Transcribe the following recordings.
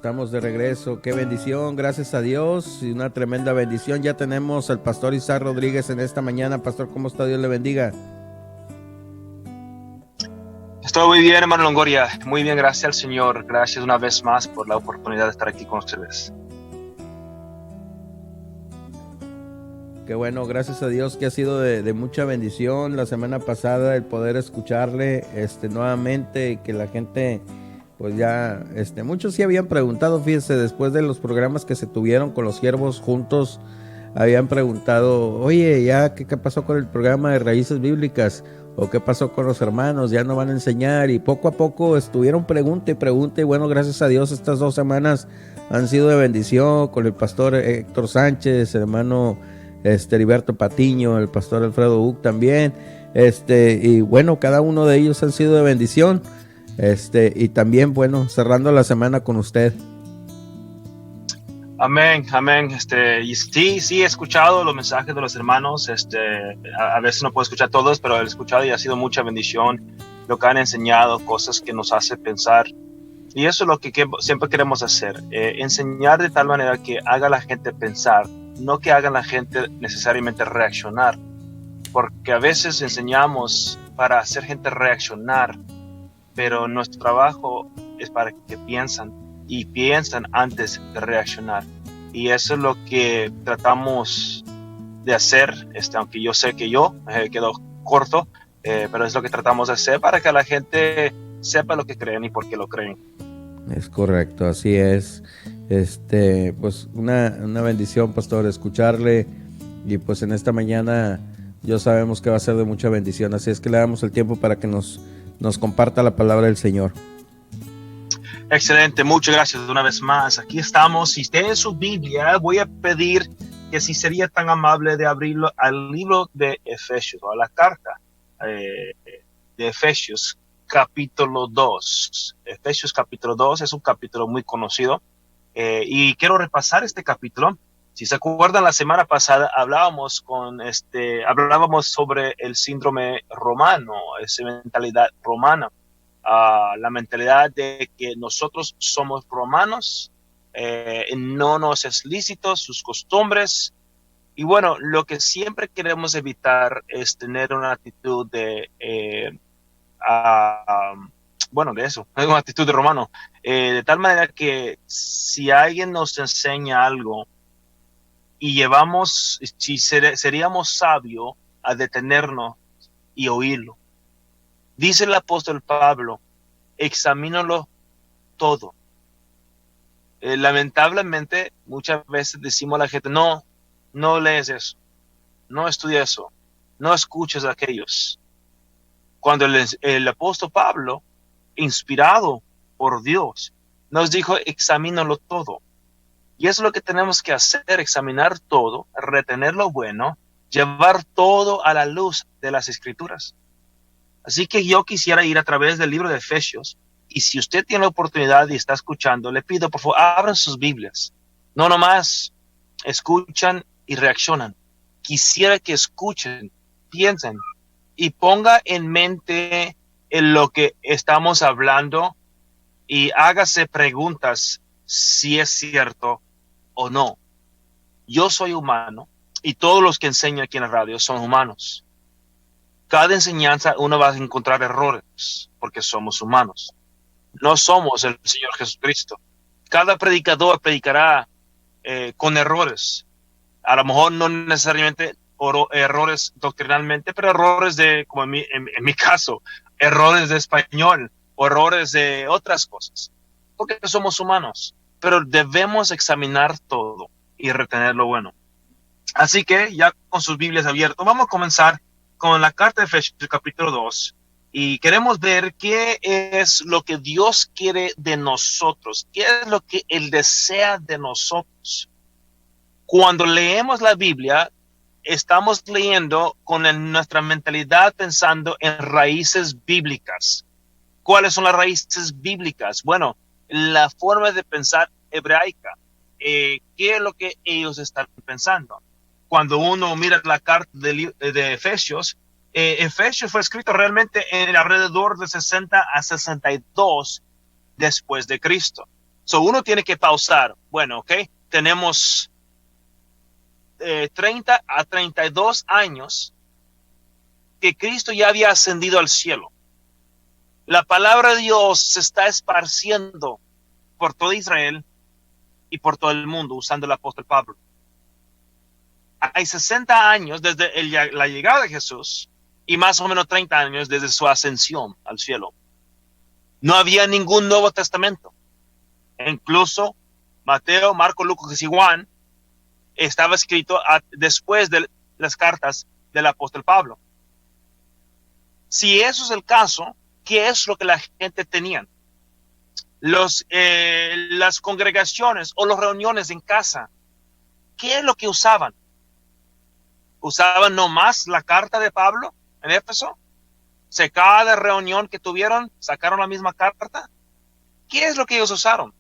estamos de regreso. Qué bendición, gracias a Dios, y una tremenda bendición. Ya tenemos al pastor Isaac Rodríguez en esta mañana. Pastor, ¿cómo está? Dios le bendiga. Estoy muy bien, hermano Longoria. Muy bien, gracias al Señor. Gracias una vez más por la oportunidad de estar aquí con ustedes. Qué bueno, gracias a Dios que ha sido de mucha bendición la semana pasada el poder escucharle nuevamente y que la gente, pues ya, muchos sí habían preguntado, fíjese, después de los programas que se tuvieron con los siervos juntos, habían preguntado, oye, ya, ¿qué pasó con el programa de Raíces Bíblicas? ¿O qué pasó con los hermanos? Ya no van a enseñar, y poco a poco estuvieron pregunta y pregunta, y bueno, gracias a Dios estas 2 semanas han sido de bendición con el pastor Héctor Sánchez, hermano Heriberto Patiño, el pastor Alfredo Uc también, y bueno, cada uno de ellos han sido de bendición, y también, bueno, cerrando la semana con usted. Amén, amén. Y sí, he escuchado los mensajes de los hermanos. A veces no puedo escuchar todos, pero he escuchado y ha sido mucha bendición lo que han enseñado, cosas que nos hace pensar. Y eso es lo que siempre queremos hacer, enseñar de tal manera que haga a la gente pensar, no que haga a la gente necesariamente reaccionar, porque a veces enseñamos para hacer gente reaccionar, pero nuestro trabajo es para que piensan antes de reaccionar. Y eso es lo que tratamos de hacer, aunque yo sé que yo quedo corto, pero es lo que tratamos de hacer para que la gente sepa lo que creen y por qué lo creen. Es correcto, así es. Pues una bendición, pastor, escucharle, y pues en esta mañana yo sabemos que va a ser de mucha bendición, así es que le damos el tiempo para que nos comparta la palabra del Señor. Excelente, muchas gracias una vez más. Aquí estamos. Si tienen su Biblia, voy a pedir que si sería tan amable de abrirlo al libro de Efesios, o a la carta de Efesios, capítulo 2. Efesios capítulo 2 es un capítulo muy conocido, y quiero repasar este capítulo. Si se acuerdan, la semana pasada hablábamos sobre el síndrome romano, esa mentalidad romana. La mentalidad de que nosotros somos romanos, no nos es lícito sus costumbres, y bueno, lo que siempre queremos evitar es tener una actitud de de eso, una actitud de romano, de tal manera que si alguien nos enseña algo y seríamos sabios a detenernos y oírlo. Dice el apóstol Pablo, examínalo todo. Lamentablemente, muchas veces decimos a la gente, no lees eso, no estudias eso, no escuches a aquellos. Cuando el apóstol Pablo, inspirado por Dios, nos dijo, examínalo todo. Y eso es lo que tenemos que hacer, examinar todo, retener lo bueno, llevar todo a la luz de las Escrituras. Así que yo quisiera ir a través del libro de Efesios, y si usted tiene la oportunidad y está escuchando, le pido, por favor, abran sus Biblias. No nomás escuchan y reaccionan. Quisiera que escuchen, piensen y ponga en mente en lo que estamos hablando y hágase preguntas si es cierto o no. Yo soy humano y todos los que enseño aquí en la radio son humanos. Cada enseñanza uno va a encontrar errores porque somos humanos. No somos el Señor Jesucristo. Cada predicador predicará con errores. A lo mejor no necesariamente errores doctrinalmente, pero errores como en mi caso, errores de español o errores de otras cosas. Porque somos humanos. Pero debemos examinar todo y retener lo bueno. Así que ya con sus Biblias abiertas, vamos a comenzar con la carta de Efesios capítulo 2, y queremos ver qué es lo que Dios quiere de nosotros, qué es lo que Él desea de nosotros. Cuando leemos la Biblia, estamos leyendo con nuestra mentalidad pensando en raíces bíblicas. ¿Cuáles son las raíces bíblicas? Bueno, la forma de pensar hebraica. ¿Qué es lo que ellos están pensando? Cuando uno mira la carta de Efesios, Efesios fue escrito realmente en alrededor de 60 a 62 después de Cristo. So uno tiene que pausar. Bueno, ok, tenemos 30 a 32 años que Cristo ya había ascendido al cielo. La palabra de Dios se está esparciendo por todo Israel y por todo el mundo usando el apóstol Pablo. Hay 60 años desde la llegada de Jesús y más o menos 30 años desde su ascensión al cielo. No había ningún Nuevo Testamento. Incluso Mateo, Marco, Lucas y Juan estaba escrito después de las cartas del apóstol Pablo. Si eso es el caso, ¿qué es lo que la gente tenía? Las congregaciones o las reuniones en casa, ¿qué es lo que usaban? ¿Usaban nomás la carta de Pablo en Éfeso? Cada reunión que tuvieron, sacaron la misma carta. ¿Qué es lo que ellos usaron?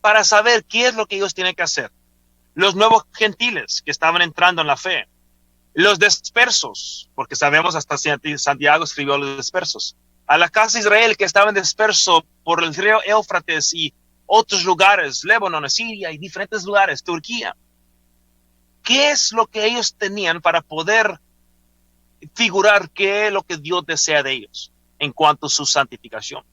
Para saber qué es lo que ellos tienen que hacer. Los nuevos gentiles que estaban entrando en la fe. Los dispersos, porque sabemos hasta Santiago escribió a los dispersos. A la casa de Israel que estaban dispersos por el río Éufrates y otros lugares, Líbano, Siria y diferentes lugares, Turquía. ¿Qué es lo que ellos tenían para poder figurar qué es lo que Dios desea de ellos en cuanto a su santificación?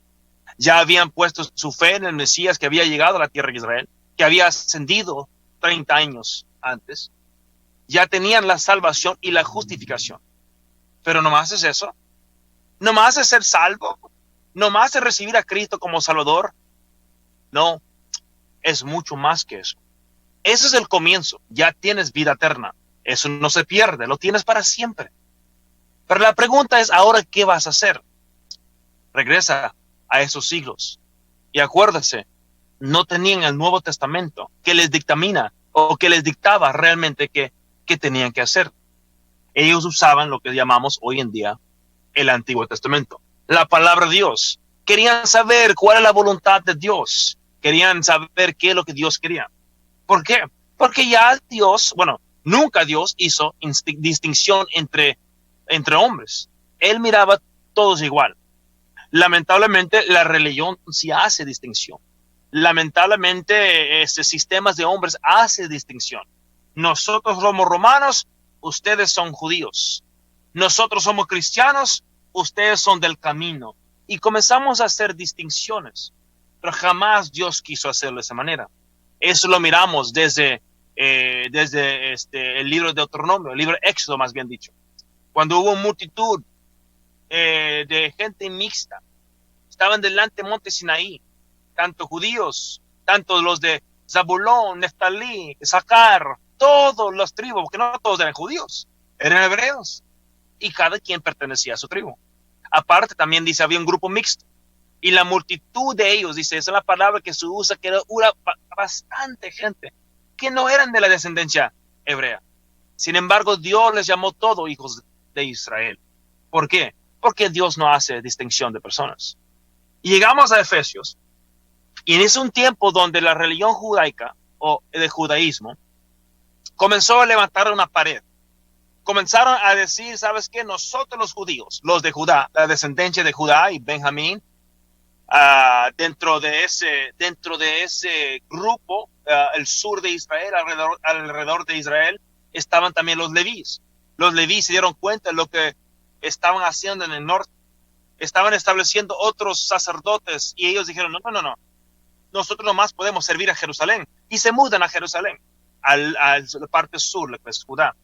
Ya habían puesto su fe en el Mesías que había llegado a la tierra de Israel, que había ascendido 30 años antes. Ya tenían la salvación y la justificación. Pero nomás es eso. Nomás es ser salvo. Nomás es recibir a Cristo como Salvador. No, es mucho más que eso. Ese es el comienzo. Ya tienes vida eterna. Eso no se pierde, lo tienes para siempre. Pero la pregunta es, ahora, ¿qué vas a hacer? Regresa a esos siglos. Y acuérdese, no tenían el Nuevo Testamento que les dictamina o que les dictaba realmente qué tenían que hacer. Ellos usaban lo que llamamos hoy en día el Antiguo Testamento. La palabra de Dios. Querían saber cuál es la voluntad de Dios. Querían saber qué es lo que Dios quería. ¿Por qué? Porque ya Dios, nunca Dios hizo distinción entre hombres. Él miraba todos igual. Lamentablemente, la religión sí hace distinción. Lamentablemente, sistemas de hombres hace distinción. Nosotros somos romanos, ustedes son judíos. Nosotros somos cristianos, ustedes son del camino. Y comenzamos a hacer distinciones. Pero jamás Dios quiso hacerlo de esa manera. Eso lo miramos desde el libro de Deuteronomio, el libro de Éxodo más bien dicho. Cuando hubo multitud de gente mixta, estaban delante del monte Sinaí, tanto judíos, tanto los de Zabulón, Neftalí, Sacar, todos los tribus, porque no todos eran judíos, eran hebreos, y cada quien pertenecía a su tribu. Aparte también dice, había un grupo mixto, y la multitud de ellos, dice, esa es la palabra que se usa, que era bastante gente, que no eran de la descendencia hebrea. Sin embargo, Dios les llamó todos hijos de Israel. ¿Por qué? Porque Dios no hace distinción de personas. Y llegamos a Efesios, y es un tiempo donde la religión judaica, o el judaísmo, comenzó a levantar una pared. Comenzaron a decir, ¿sabes qué? Nosotros los judíos, los de Judá, la descendencia de Judá y Benjamín, dentro de ese grupo, el sur de Israel, alrededor de Israel, estaban también los levíes. Los levíes se dieron cuenta de lo que estaban haciendo en el norte. Estaban estableciendo otros sacerdotes y ellos dijeron, no. Nosotros nomás podemos servir a Jerusalén. Y se mudan a Jerusalén, a la parte sur, la que es Judá.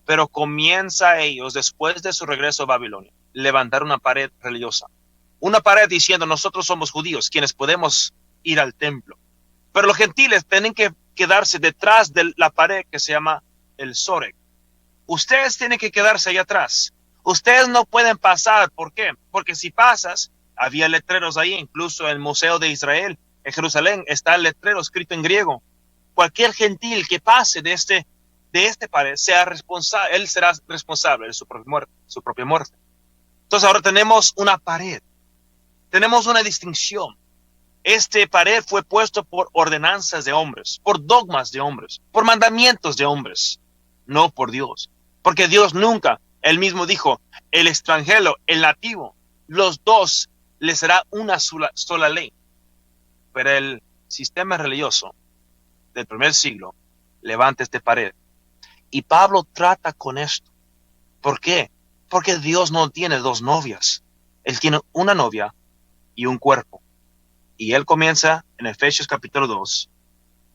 Pero comienza ellos, después de su regreso a Babilonia, levantar una pared religiosa. Una pared diciendo, nosotros somos judíos, quienes podemos ir al templo. Pero los gentiles tienen que quedarse detrás de la pared que se llama el Soreg. Ustedes tienen que quedarse ahí atrás. Ustedes no pueden pasar. ¿Por qué? Porque si pasas, había letreros ahí, incluso en el Museo de Israel, en Jerusalén, está el letrero escrito en griego. Cualquier gentil que pase de este pared, él será responsable de su propia muerte. Entonces ahora tenemos una pared. Tenemos una distinción. Este pared fue puesto por ordenanzas de hombres, por dogmas de hombres, por mandamientos de hombres, no por Dios. Porque Dios nunca, él mismo dijo, el extranjero, el nativo, los dos les será una sola ley. Pero sistema religioso del primer siglo levanta esta pared. Y Pablo trata con esto. ¿Por qué? Porque Dios no tiene dos novias. Él tiene una novia y un cuerpo. Y él comienza en Efesios capítulo 2.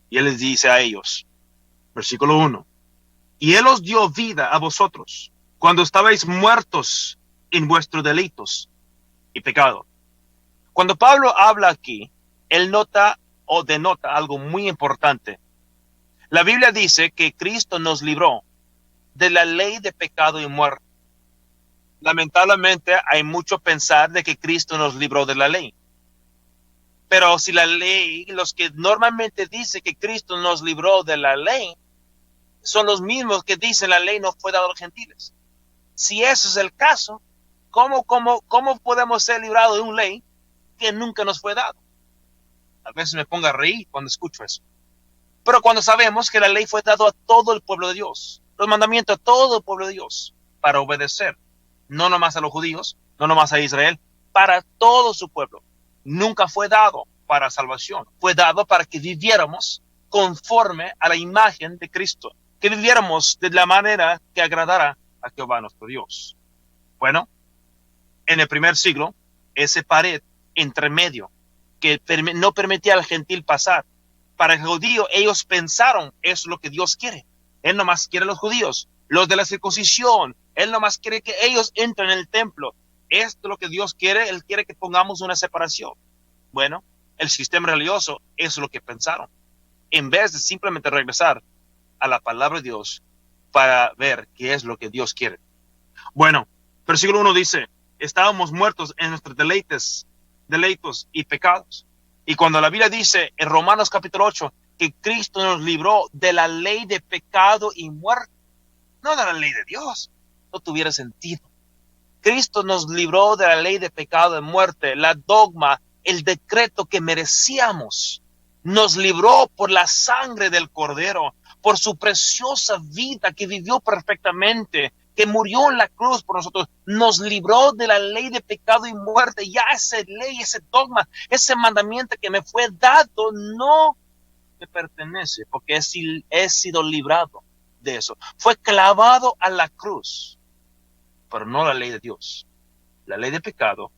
Y él les dice a ellos, versículo 1. Y él os dio vida a vosotros cuando estabais muertos en vuestros delitos y pecados. Cuando Pablo habla aquí, él nota o denota algo muy importante. La Biblia dice que Cristo nos libró de la ley de pecado y muerte. Lamentablemente hay mucho pensar de que Cristo nos libró de la ley. Pero si la ley, los que normalmente dicen que Cristo nos libró de la ley, son los mismos que dicen la ley no fue dada a los gentiles. Si eso es el caso, ¿cómo podemos ser librados de una ley que nunca nos fue dada? A veces me pongo a reír cuando escucho eso. Pero cuando sabemos que la ley fue dada a todo el pueblo de Dios, los mandamientos a todo el pueblo de Dios, para obedecer, no nomás a los judíos, no nomás a Israel, para todo su pueblo. Nunca fue dado para salvación, fue dado para que viviéramos conforme a la imagen de Cristo, que viviéramos de la manera que agradara a Jehová nuestro Dios. Bueno, en el primer siglo, esa pared entre medio que no permitía al gentil pasar, para el judío ellos pensaron, es lo que Dios quiere. Él nomás quiere a los judíos, los de la circuncisión. Él nomás quiere que ellos entren en el templo. Esto es lo que Dios quiere. Él quiere que pongamos una separación. Bueno, el sistema religioso es lo que pensaron. En vez de simplemente regresar a la palabra de Dios para ver qué es lo que Dios quiere. Bueno, versículo 1 dice, estábamos muertos en nuestros deleitos y pecados. Y cuando la Biblia dice en Romanos capítulo 8 que Cristo nos libró de la ley de pecado y muerte, no de la ley de Dios, no tuviera sentido. Cristo nos libró de la ley de pecado y muerte, la dogma, el decreto que merecíamos. Nos libró por la sangre del Cordero, por su preciosa vida que vivió perfectamente, que murió en la cruz por nosotros. Nos libró de la ley de pecado y muerte. Ya esa ley, ese dogma, ese mandamiento que me fue dado no me pertenece, porque he sido librado de eso. Fue clavado a la cruz, pero no la ley de Dios, la ley de pecado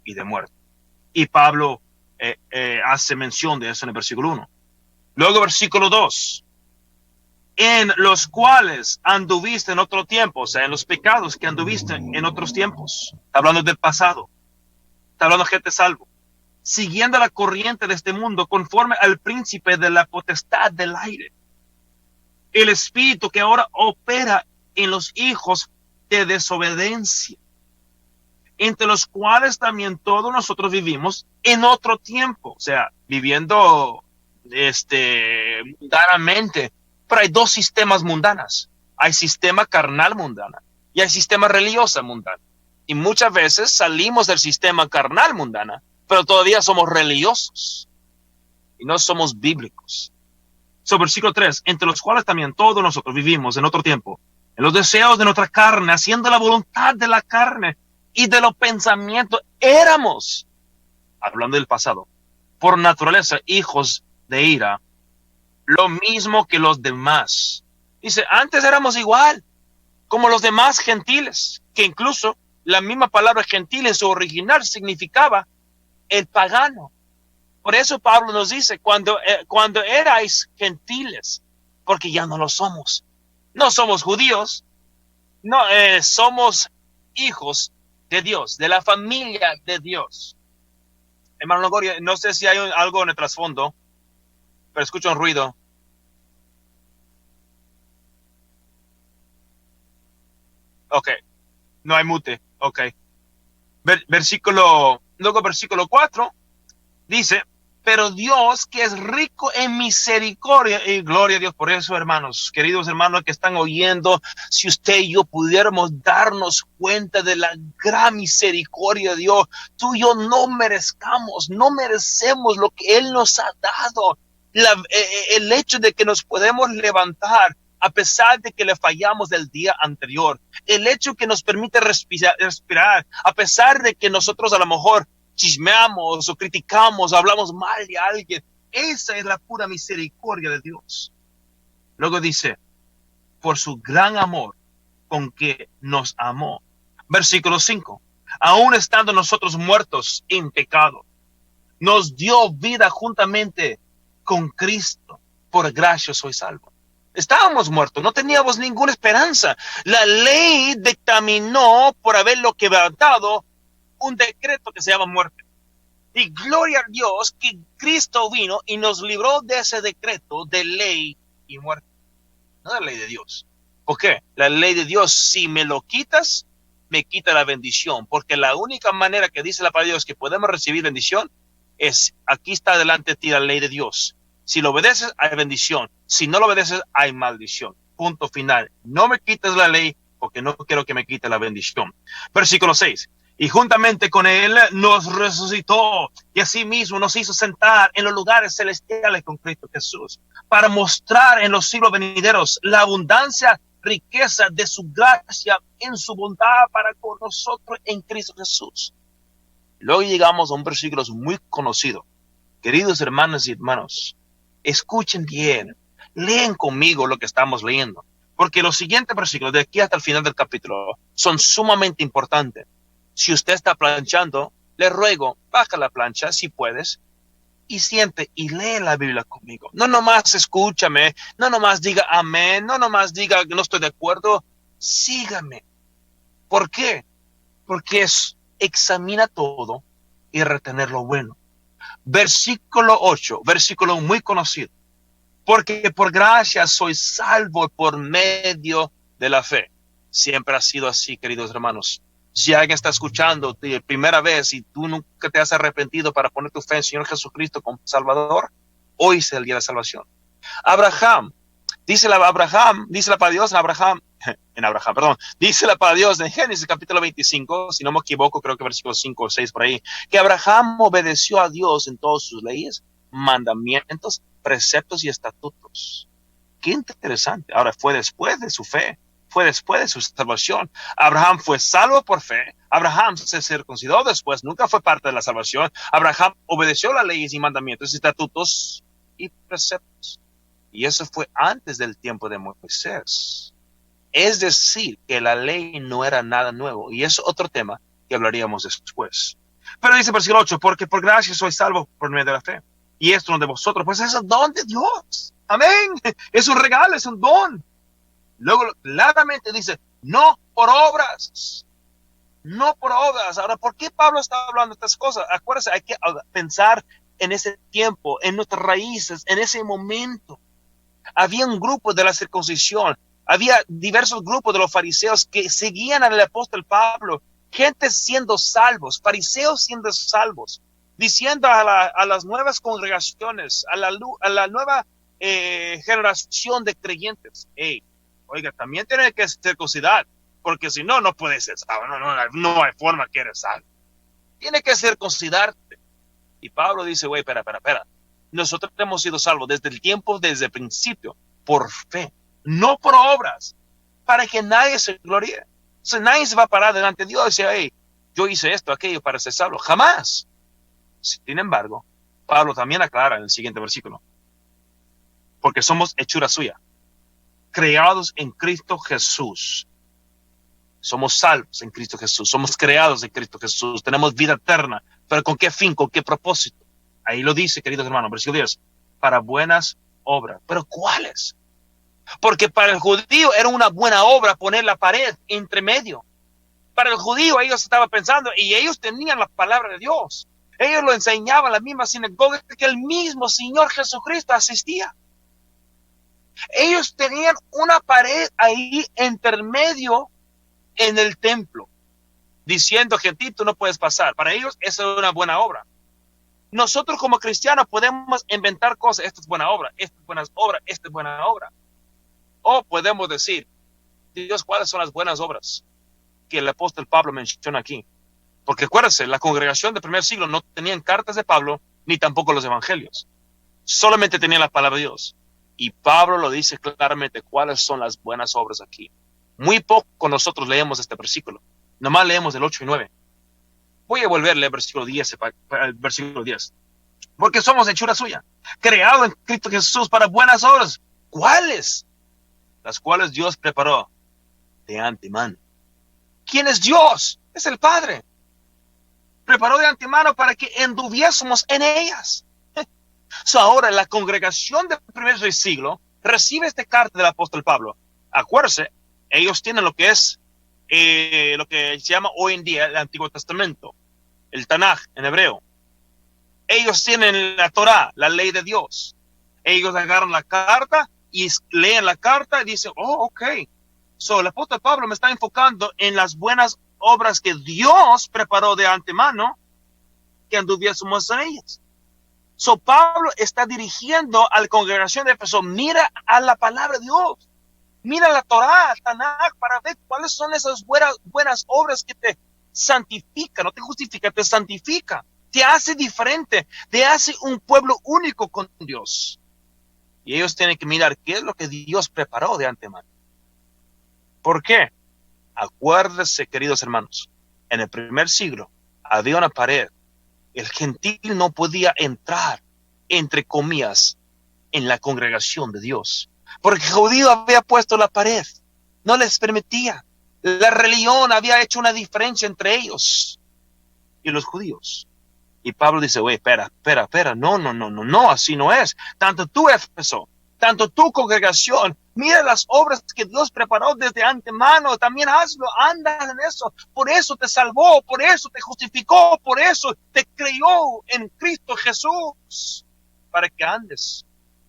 y de muerte. Y Pablo hace mención de eso en el versículo 1. Luego versículo 2. En los cuales anduviste en otro tiempo, o sea, en los pecados que anduviste en otros tiempos. Está hablando del pasado. Está hablando de gente salvo. Siguiendo la corriente de este mundo, conforme al príncipe de la potestad del aire. El espíritu que ahora opera en los hijos de desobediencia, entre los cuales también todos nosotros vivimos en otro tiempo, o sea, viviendo mundanamente. Pero hay dos sistemas mundanos. Hay sistema carnal mundana y hay sistema religioso mundano. Y muchas veces salimos del sistema carnal mundana, pero todavía somos religiosos y no somos bíblicos. Versículo 3, entre los cuales también todos nosotros vivimos en otro tiempo, en los deseos de nuestra carne, haciendo la voluntad de la carne y de los pensamientos, éramos, hablando del pasado, por naturaleza hijos de ira, lo mismo que los demás. Dice, antes éramos igual, como los demás gentiles, que incluso la misma palabra gentil en su original significaba el pagano. Por eso Pablo nos dice, cuando erais gentiles, porque ya no lo somos. No somos judíos, no somos hijos de Dios, de la familia de Dios. Hermano Longoria, no sé si hay algo en el trasfondo, pero escucho un ruido. Ok, no hay mute. Ok. Luego versículo 4 dice, pero Dios que es rico en misericordia y gloria a Dios por eso, hermanos, queridos hermanos que están oyendo, si usted y yo pudiéramos darnos cuenta de la gran misericordia de Dios, tú y yo no merecemos lo que Él nos ha dado. El hecho de que nos podemos levantar a pesar de que le fallamos el día anterior, el hecho que nos permite respirar, a pesar de que nosotros a lo mejor chismeamos o criticamos o hablamos mal de alguien, esa es la pura misericordia de Dios. Luego dice, por su gran amor con que nos amó. Versículo 5. Aún estando nosotros muertos en pecado, nos dio vida juntamente con Cristo. Por gracia soy salvo. Estábamos muertos, no teníamos ninguna esperanza. La ley dictaminó por haberlo quebrantado un decreto que se llama muerte. Y gloria a Dios que Cristo vino y nos libró de ese decreto de ley y muerte. No de la ley de Dios. ¿Por qué? La ley de Dios, si me lo quitas, me quita la bendición. Porque la única manera que dice la palabra de Dios que podemos recibir bendición es, aquí está delante de ti la ley de Dios. Si lo obedeces, hay bendición. Si no lo obedeces, hay maldición. Punto final. No me quites la ley porque no quiero que me quite la bendición. Versículo 6. Y juntamente con él nos resucitó y asimismo nos hizo sentar en los lugares celestiales con Cristo Jesús para mostrar en los siglos venideros la abundancia, riqueza de su gracia en su bondad para con nosotros en Cristo Jesús. Luego llegamos a un versículo muy conocido. Queridos hermanos y hermanos, escuchen bien, leen conmigo lo que estamos leyendo, porque los siguientes versículos de aquí hasta el final del capítulo son sumamente importantes. Si usted está planchando, le ruego, baja la plancha si puedes y siente y lee la Biblia conmigo. No nomás escúchame, no nomás diga amén, no nomás diga que no estoy de acuerdo, sígame. ¿Por qué? Porque examina todo y retener lo bueno. Versículo 8, versículo muy conocido. Porque por gracia soy salvo por medio de la fe. Siempre ha sido así, queridos hermanos. Si alguien está escuchando de primera vez y tú nunca te has arrepentido para poner tu fe en el Señor Jesucristo como Salvador, hoy es el día de salvación. Dice la palabra de Dios dice la palabra de Dios en Génesis capítulo 25, si no me equivoco, creo que versículos 5 o 6 por ahí, que Abraham obedeció a Dios en todas sus leyes, mandamientos, preceptos y estatutos. Qué interesante. Ahora fue después de su fe, fue después de su salvación. Abraham fue salvo por fe. Abraham se circuncidó después, nunca fue parte de la salvación. Abraham obedeció las leyes y mandamientos, estatutos y preceptos. Y eso fue antes del tiempo de Moisés. Es decir, que la ley no era nada nuevo. Y es otro tema que hablaríamos después. Pero dice versículo 8, porque por gracia soy salvo por medio de la fe. Y esto no de vosotros, pues es el don de Dios. Amén. Es un regalo, es un don. Luego claramente dice, no por obras. No por obras. Ahora, ¿por qué Pablo está hablando de estas cosas? Acuérdense, hay que pensar en ese tiempo, en nuestras raíces, en ese momento. Había un grupo de la circuncisión, había diversos grupos de los fariseos que seguían al apóstol Pablo, gente siendo salvos, fariseos siendo salvos, diciendo a las nuevas congregaciones, a la nueva generación de creyentes, hey, oiga, también tiene que circuncidar, porque si no, no puede ser salvo, no hay forma que eres salvo. Tiene que circuncidarte. Y Pablo dice, güey, espera. Nosotros hemos sido salvos desde el principio, por fe, no por obras, para que nadie se gloríe. O sea, nadie se va a parar delante de Dios y decir, hey, yo hice esto, aquello para ser salvo. Jamás. Sin embargo, Pablo también aclara en el siguiente versículo, porque somos hechura suya, creados en Cristo Jesús. Somos salvos en Cristo Jesús, somos creados en Cristo Jesús, tenemos vida eterna, pero ¿con qué fin, con qué propósito? Ahí lo dice, queridos hermanos, versículo 10, para buenas obras. ¿Pero cuáles? Porque para el judío era una buena obra poner la pared entre medio. Para el judío ellos estaban pensando, y ellos tenían la palabra de Dios. Ellos lo enseñaban en la misma sinagoga que el mismo Señor Jesucristo asistía. Ellos tenían una pared ahí entre medio en el templo, diciendo, gentil, tú no puedes pasar. Para ellos eso es una buena obra. Nosotros como cristianos podemos inventar cosas, esta es buena obra, esta es buena obra, esta es buena obra. O podemos decir, Dios, ¿cuáles son las buenas obras que el apóstol Pablo menciona aquí? Porque acuérdense, la congregación del primer siglo no tenían cartas de Pablo, ni tampoco los evangelios. Solamente tenían la palabra de Dios. Y Pablo lo dice claramente, ¿cuáles son las buenas obras aquí? Muy poco nosotros leemos este versículo. Nomás leemos el 8 y 9. Voy a volver a leer el versículo 10. Porque somos hechura suya, creado en Cristo Jesús para buenas obras. ¿Cuáles? Las cuales Dios preparó de antemano. ¿Quién es Dios? Es el Padre. Preparó de antemano para que anduviésemos en ellas. Ahora la congregación del primer siglo recibe esta carta del apóstol Pablo. Acuérdense, ellos tienen lo que es lo que se llama hoy en día el Antiguo Testamento, el Tanaj en hebreo. Ellos tienen la Torá, la ley de Dios. Ellos agarran la carta y leen la carta y dicen, oh, ok. El apóstol Pablo me está enfocando en las buenas obras que Dios preparó de antemano que anduviésemos en ellas. Pablo está dirigiendo a la congregación de Éfeso, mira a la palabra de Dios, mira la Torá, Tanaj, para ver cuáles son esas buenas obras que te santifican, no te justifica, te santifica, te hace diferente, te hace un pueblo único con Dios. Y ellos tienen que mirar qué es lo que Dios preparó de antemano. ¿Por qué? Acuérdense, queridos hermanos, en el primer siglo había una pared. El gentil no podía entrar, entre comillas, en la congregación de Dios, porque el judío había puesto la pared, no les permitía. La religión había hecho una diferencia entre ellos y los judíos. Y Pablo dice, oye, espera, no, así no es. Tanto tú, Éfeso, tanto tu congregación, mira las obras que Dios preparó desde antemano, también hazlo, anda en eso. Por eso te salvó, por eso te justificó, por eso te creyó en Cristo Jesús, para que andes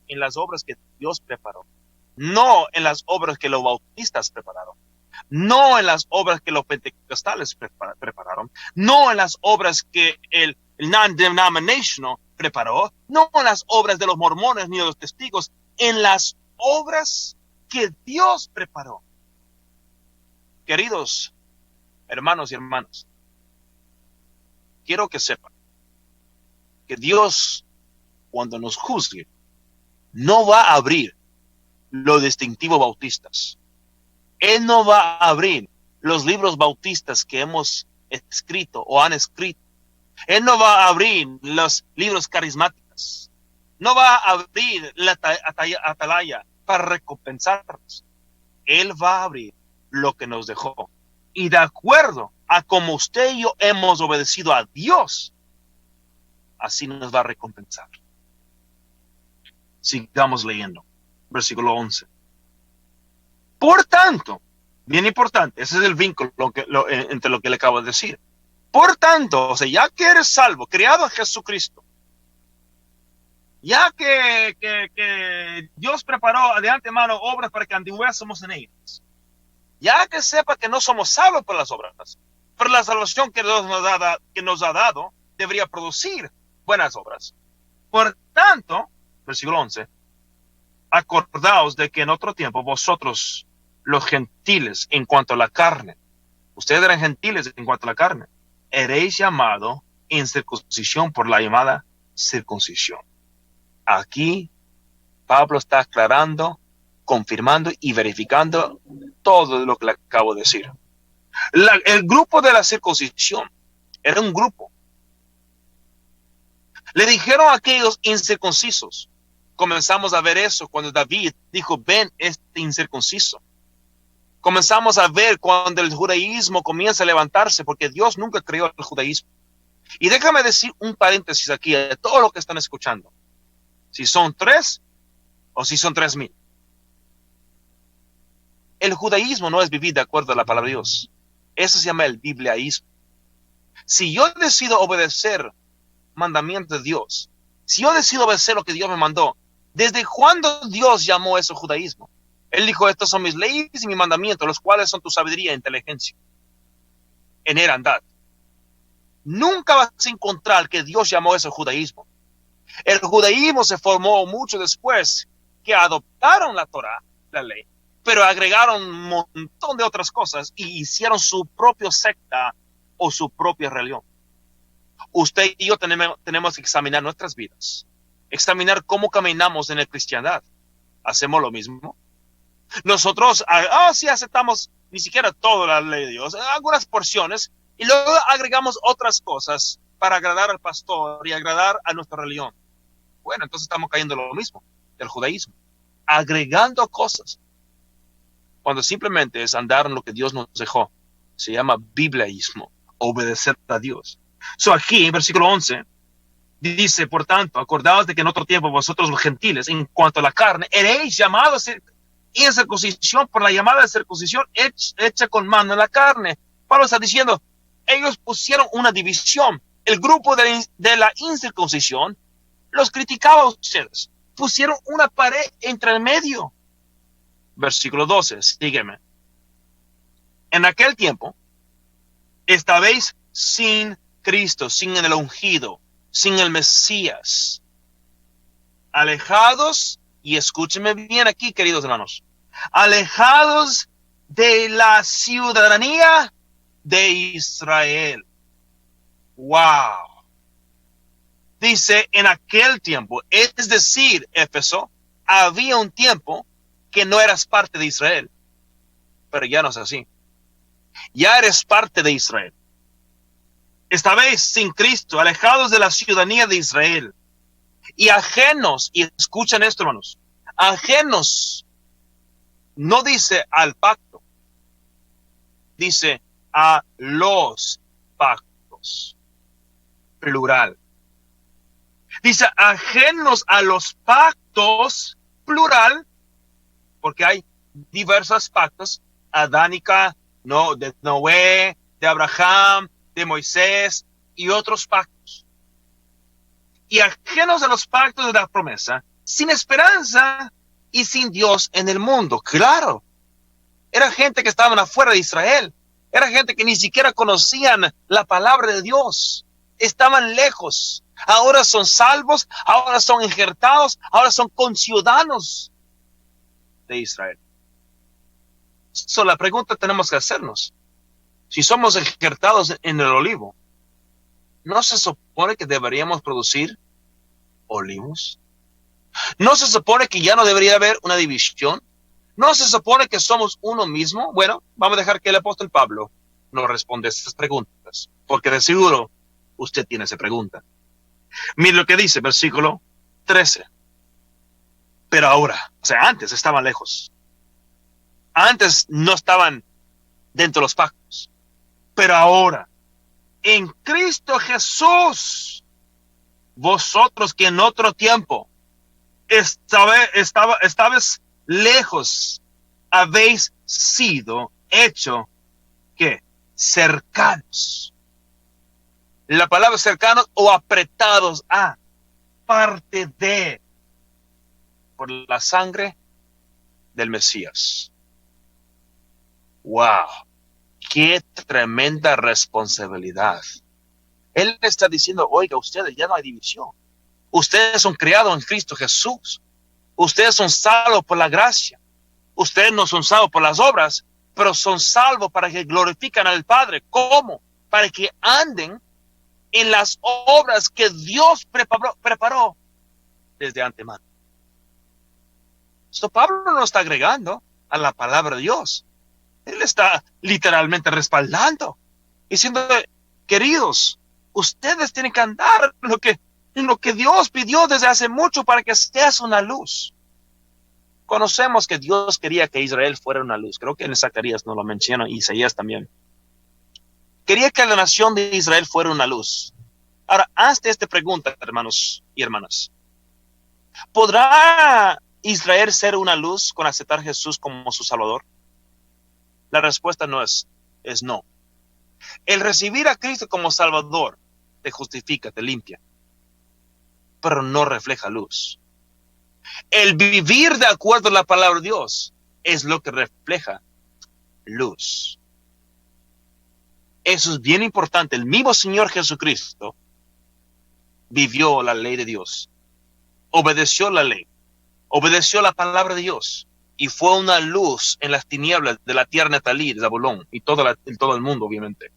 en las obras que Dios preparó. No en las obras que los bautistas prepararon. No en las obras que los pentecostales prepararon. No en las obras que el non-denominational preparó. No en las obras de los mormones ni de los testigos. En las obras que Dios preparó. Queridos hermanos y hermanas, quiero que sepan que Dios, cuando nos juzgue, no va a abrir los distintivos bautistas. Él no va a abrir los libros bautistas que hemos escrito o han escrito. Él no va a abrir los libros carismáticos. No va a abrir la atalaya para recompensarnos. Él va a abrir lo que nos dejó. Y de acuerdo a como usted y yo hemos obedecido a Dios, así nos va a recompensar. Sigamos leyendo. Versículo 11. Por tanto, bien importante, ese es el vínculo entre lo que le acabo de decir. Por tanto, o sea, ya que eres salvo, criado en Jesucristo, ya que Dios preparó de antemano obras para que anduviésemos en ellas, ya que sepa que no somos salvos por las obras, pero la salvación que Dios nos ha dado debería producir buenas obras. Por tanto, versículo 11, acordaos de que en otro tiempo vosotros, los gentiles, en cuanto a la carne, ustedes eran gentiles en cuanto a la carne, eréis llamado incircuncisión por la llamada circuncisión. Aquí Pablo está aclarando, confirmando y verificando todo lo que le acabo de decir. El grupo de la circuncisión era un grupo. Le dijeron a aquellos incircuncisos. Comenzamos a ver eso cuando David dijo, ven este incircunciso. Comenzamos a ver cuando el judaísmo comienza a levantarse, porque Dios nunca creó el judaísmo. Y déjame decir un paréntesis aquí de todo lo que están escuchando. Si son 3 o si son 3,000. El judaísmo no es vivir de acuerdo a la palabra de Dios. Eso se llama el bibliaísmo. Si yo decido obedecer mandamientos de Dios, si yo decido obedecer lo que Dios me mandó, ¿desde cuándo Dios llamó eso judaísmo? Él dijo, estos son mis leyes y mis mandamientos, los cuales son tu sabiduría e inteligencia. En él andad. Nunca vas a encontrar que Dios llamó eso judaísmo. El judaísmo se formó mucho después que adoptaron la Torá, la ley, pero agregaron un montón de otras cosas y hicieron su propia secta o su propia religión. Usted y yo tenemos que examinar nuestras vidas, examinar cómo caminamos en la cristiandad. ¿Hacemos lo mismo? Nosotros, sí aceptamos ni siquiera toda la ley de Dios, algunas porciones, y luego agregamos otras cosas para agradar al pastor y agradar a nuestra religión. Bueno, entonces estamos cayendo en lo mismo del judaísmo, agregando cosas, cuando simplemente es andar en lo que Dios nos dejó. Se llama bibliaísmo, obedecer a Dios. Aquí en versículo 11 dice, por tanto, acordaos de que en otro tiempo vosotros los gentiles, en cuanto a la carne, eréis llamados en circuncisión por la llamada de circuncisión hecha con mano en la carne. Pablo está diciendo, ellos pusieron una división. El grupo de la incircuncisión los criticaba a ustedes. Pusieron una pared entre el medio. Versículo 12, sígueme. En aquel tiempo, estabais sin Cristo, sin el ungido, sin el Mesías, alejados, y escúchenme bien aquí, queridos hermanos, alejados de la ciudadanía de Israel. ¡Wow! Dice, en aquel tiempo, es decir, Éfeso, había un tiempo que no eras parte de Israel, pero ya no es así. Ya eres parte de Israel. Estabais sin Cristo, alejados de la ciudadanía de Israel y ajenos, y escuchan esto, hermanos, ajenos, no dice al pacto, dice a los pactos, plural. Dice ajenos a los pactos, plural, porque hay diversos pactos, adánica, no, de Noé, de Abraham, de Moisés y otros pactos. Y ajenos a los pactos de la promesa, sin esperanza y sin Dios en el mundo. Claro, era gente que estaban afuera de Israel, era gente que ni siquiera conocían la palabra de Dios, estaban lejos. Ahora son salvos, ahora son injertados, ahora son conciudadanos de Israel. La pregunta tenemos que hacernos: si somos injertados en el olivo, ¿no se supone que deberíamos producir olivos? ¿No se supone que ya no debería haber una división? ¿No se supone que somos uno mismo? Bueno, vamos a dejar que el apóstol Pablo nos responda estas preguntas, porque de seguro usted tiene esa pregunta. Mire lo que dice, versículo 13. Pero ahora, o sea, antes estaban lejos. Antes no estaban dentro de los pactos. Pero ahora, en Cristo Jesús, vosotros que en otro tiempo estabais lejos, habéis sido hecho, ¿qué? Cercanos. La palabra cercanos o apretados a, parte de, por la sangre del Mesías. ¡Wow! ¡Qué tremenda responsabilidad! Él está diciendo, oiga, ustedes ya no hay división. Ustedes son creados en Cristo Jesús. Ustedes son salvos por la gracia. Ustedes no son salvos por las obras, pero son salvos para que glorifiquen al Padre. ¿Cómo? Para que anden en las obras que Dios preparó desde antemano. Esto Pablo no está agregando a la palabra de Dios. Él está literalmente respaldando, diciendo, queridos, ustedes tienen que andar en lo que Dios pidió desde hace mucho para que seas una luz. Conocemos que Dios quería que Israel fuera una luz. Creo que en Zacarías nos lo menciona, y Isaías también. Quería que la nación de Israel fuera una luz. Ahora, hazte esta pregunta, hermanos y hermanas. ¿Podrá Israel ser una luz con aceptar a Jesús como su Salvador? La respuesta no es no. El recibir a Cristo como Salvador te justifica, te limpia, pero no refleja luz. El vivir de acuerdo a la palabra de Dios es lo que refleja luz. Eso es bien importante. El mismo Señor Jesucristo vivió la ley de Dios, obedeció la ley, obedeció la palabra de Dios, y fue una luz en las tinieblas de la tierra natalí de Zabulón y todo el mundo, obviamente.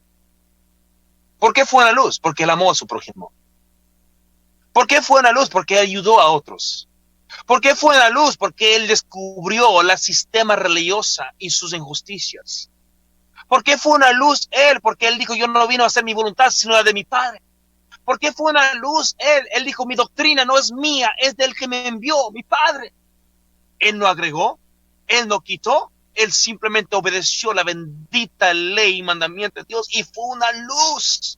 ¿Por qué fue una luz? Porque él amó a su prójimo. ¿Por qué fue una luz? Porque ayudó a otros. ¿Por qué fue una luz? Porque él descubrió la sistema religiosa y sus injusticias. ¿Por qué fue una luz él? Porque él dijo, yo no vino a hacer mi voluntad, sino la de mi Padre. ¿Por qué fue una luz? Él dijo, mi doctrina no es mía, es del que me envió, mi Padre. Él no agregó, él no quitó, él simplemente obedeció la bendita ley y mandamiento de Dios y fue una luz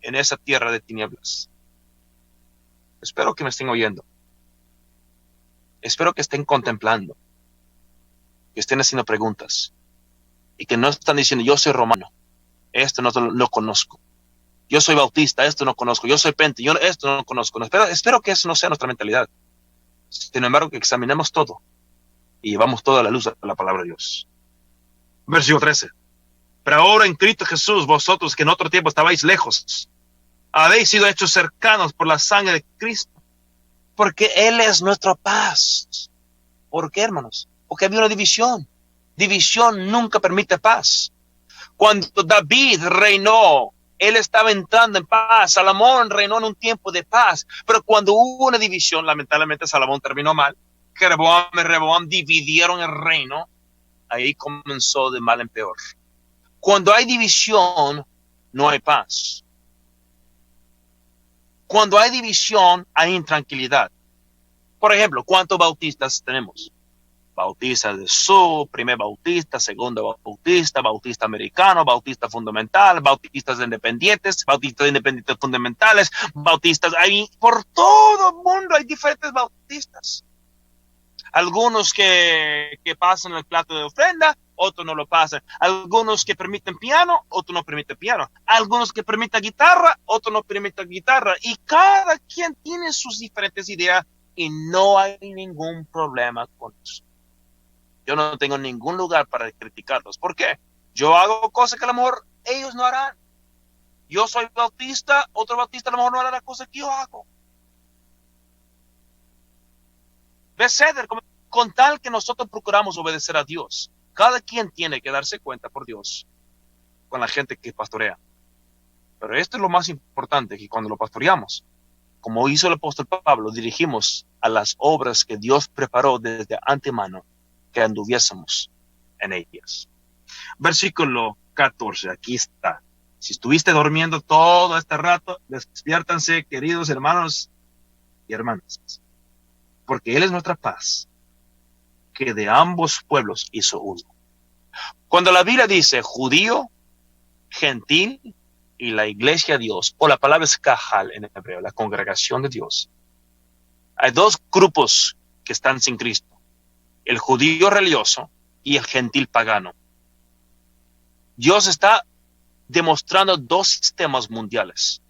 en esa tierra de tinieblas. Espero que me estén oyendo. Espero que estén contemplando, que estén haciendo preguntas y que no están diciendo, yo soy romano, esto no lo conozco. Yo soy bautista, esto no conozco. Yo soy pente, esto no conozco. No, espero que eso no sea nuestra mentalidad. Sin embargo, que examinemos todo y llevamos toda la luz a la palabra de Dios. Versículo 13. Pero ahora en Cristo Jesús, vosotros que en otro tiempo estabais lejos, habéis sido hechos cercanos por la sangre de Cristo, porque Él es nuestra paz. ¿Por qué, hermanos? Porque había una división. División nunca permite paz. Cuando David reinó, él estaba entrando en paz. Salomón reinó en un tiempo de paz. Pero cuando hubo una división, lamentablemente Salomón terminó mal. Jeroboam y Rehoboam dividieron el reino. Ahí comenzó de mal en peor. Cuando hay división, no hay paz. Cuando hay división, hay intranquilidad. Por ejemplo, ¿cuántos bautistas tenemos? Bautista del Sur, primer bautista, segundo bautista, bautista americano, bautista fundamental, bautistas independientes fundamentales, bautistas, hay por todo el mundo hay diferentes bautistas. Algunos que pasan el plato de ofrenda, otros no lo pasan. Algunos que permiten piano, otros no permiten piano. Algunos que permiten guitarra, otros no permiten guitarra. Y cada quien tiene sus diferentes ideas y no hay ningún problema con eso. Yo no tengo ningún lugar para criticarlos. ¿Por qué? Yo hago cosas que a lo mejor ellos no harán. Yo soy bautista, otro bautista a lo mejor no hará las cosas que yo hago. Beceder, con tal que nosotros procuramos obedecer a Dios, cada quien tiene que darse cuenta por Dios con la gente que pastorea. Pero esto es lo más importante, que cuando lo pastoreamos, como hizo el apóstol Pablo, dirigimos a las obras que Dios preparó desde antemano que anduviésemos en ellas. Versículo 14, aquí está. Si estuviste durmiendo todo este rato, despiértanse, queridos hermanos y hermanas, porque Él es nuestra paz, que de ambos pueblos hizo uno. Cuando la Biblia dice judío, gentil y la iglesia de Dios, o la palabra es cajal en hebreo, la congregación de Dios, hay dos grupos que están sin Cristo: el judío religioso y el gentil pagano. Dios está demostrando dos sistemas mundiales: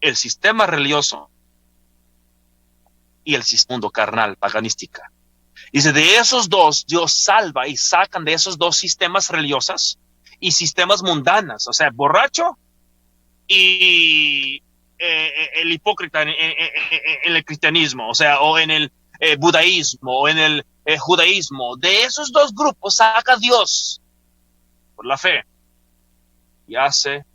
el sistema religioso y el mundo carnal, paganística. Dice, de esos dos, Dios salva y sacan de esos dos sistemas religiosos y sistemas mundanos, o sea, borracho y el hipócrita en el cristianismo, o sea, o en el budaísmo, o en el judaísmo. De esos dos grupos saca Dios por la fe y hace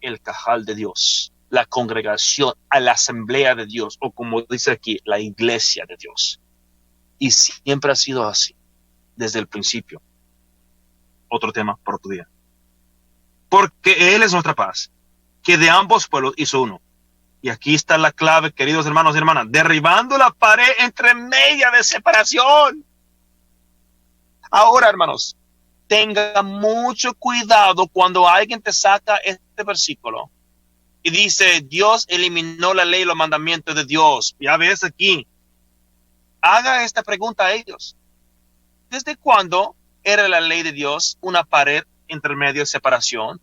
el cajal de Dios, la congregación, a la asamblea de Dios, o como dice aquí, la iglesia de Dios. Y siempre ha sido así, desde el principio. Otro tema por otro día. Porque Él es nuestra paz, que de ambos pueblos hizo uno. Y aquí está la clave, queridos hermanos y hermanas, derribando la pared entre media de separación. Ahora, hermanos, tenga mucho cuidado cuando alguien te saca este versículo y dice, Dios eliminó la ley y los mandamientos de Dios. Ya ves aquí. Haga esta pregunta a ellos. ¿Desde cuándo era la ley de Dios una pared entre medio de separación?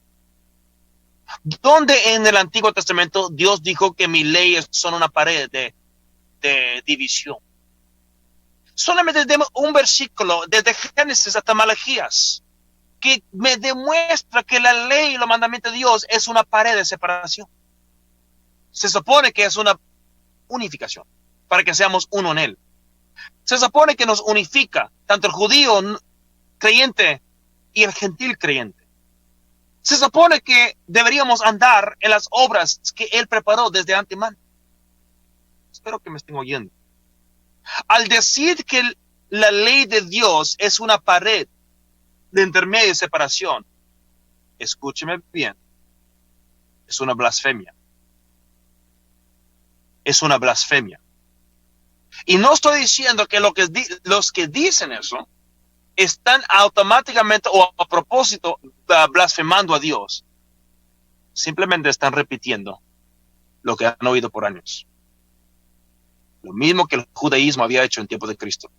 ¿Dónde en el Antiguo Testamento Dios dijo que mis leyes son una pared de división? Solamente un versículo desde Génesis hasta Malaquías que me demuestra que la ley y los mandamientos de Dios es una pared de separación. Se supone que es una unificación para que seamos uno en Él. Se supone que nos unifica tanto el judío creyente y el gentil creyente. Se supone que deberíamos andar en las obras que Él preparó desde antemano. Espero que me estén oyendo. Al decir que la ley de Dios es una pared de intermedio y separación, escúcheme bien, es una blasfemia. es una blasfemia. Y no estoy diciendo que los que dicen eso están automáticamente o a propósito blasfemando a Dios. Simplemente están repitiendo lo que han oído por años. Lo mismo que el judaísmo había hecho en tiempo de Cristo.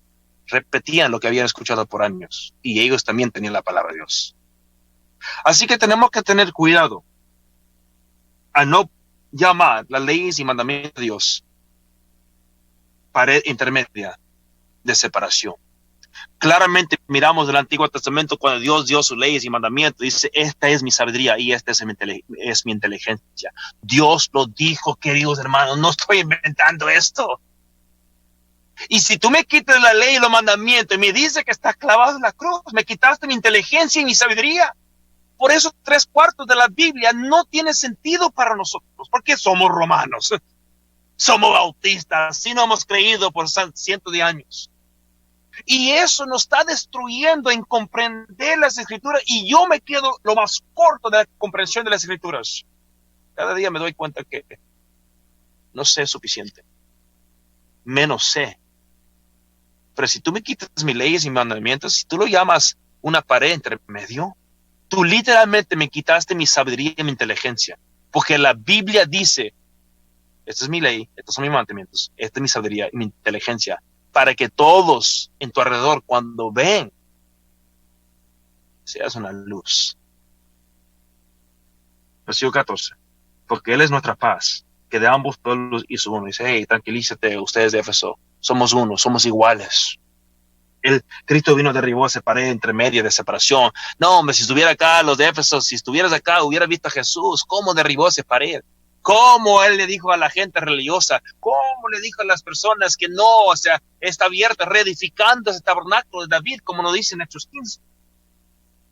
Repetían lo que habían escuchado por años. Y ellos también tenían la palabra de Dios. Así que tenemos que tener cuidado a no llamar las leyes y mandamientos de Dios pared intermedia de separación. Claramente miramos el Antiguo Testamento cuando Dios dio sus leyes y mandamientos. Dice, esta es mi sabiduría y esta es mi inteligencia. Dios lo dijo, queridos hermanos, no estoy inventando esto. Y si tú me quitas la ley y los mandamientos y me dices que estás clavado en la cruz, me quitaste mi inteligencia y mi sabiduría. Por eso 3/4 de la Biblia no tiene sentido para nosotros, porque somos romanos, somos bautistas, si no hemos creído por cientos de años. Y eso nos está destruyendo en comprender las Escrituras, y yo me quedo lo más corto de la comprensión de las Escrituras. Cada día me doy cuenta que no sé suficiente, menos sé. Pero si tú me quitas mis leyes y mandamientos, si tú lo llamas una pared entre medio, tú literalmente me quitaste mi sabiduría y mi inteligencia. Porque la Biblia dice, esta es mi ley, estos son mis mandamientos, esta es mi sabiduría y mi inteligencia, para que todos en tu alrededor, cuando ven, seas una luz. Versículo 14. Porque Él es nuestra paz, que de ambos pueblos hizo uno. Dice, hey, tranquilízate, ustedes de Éfeso, somos uno, somos iguales. El Cristo vino, derribó esa pared entre media de separación. No, hombre, si estuviera acá los de Éfeso, si estuvieras acá, hubiera visto a Jesús, cómo derribó esa pared. Cómo Él le dijo a la gente religiosa, cómo le dijo a las personas que no, o sea, está abierta, reedificando ese tabernáculo de David, como nos dice en Hechos 15.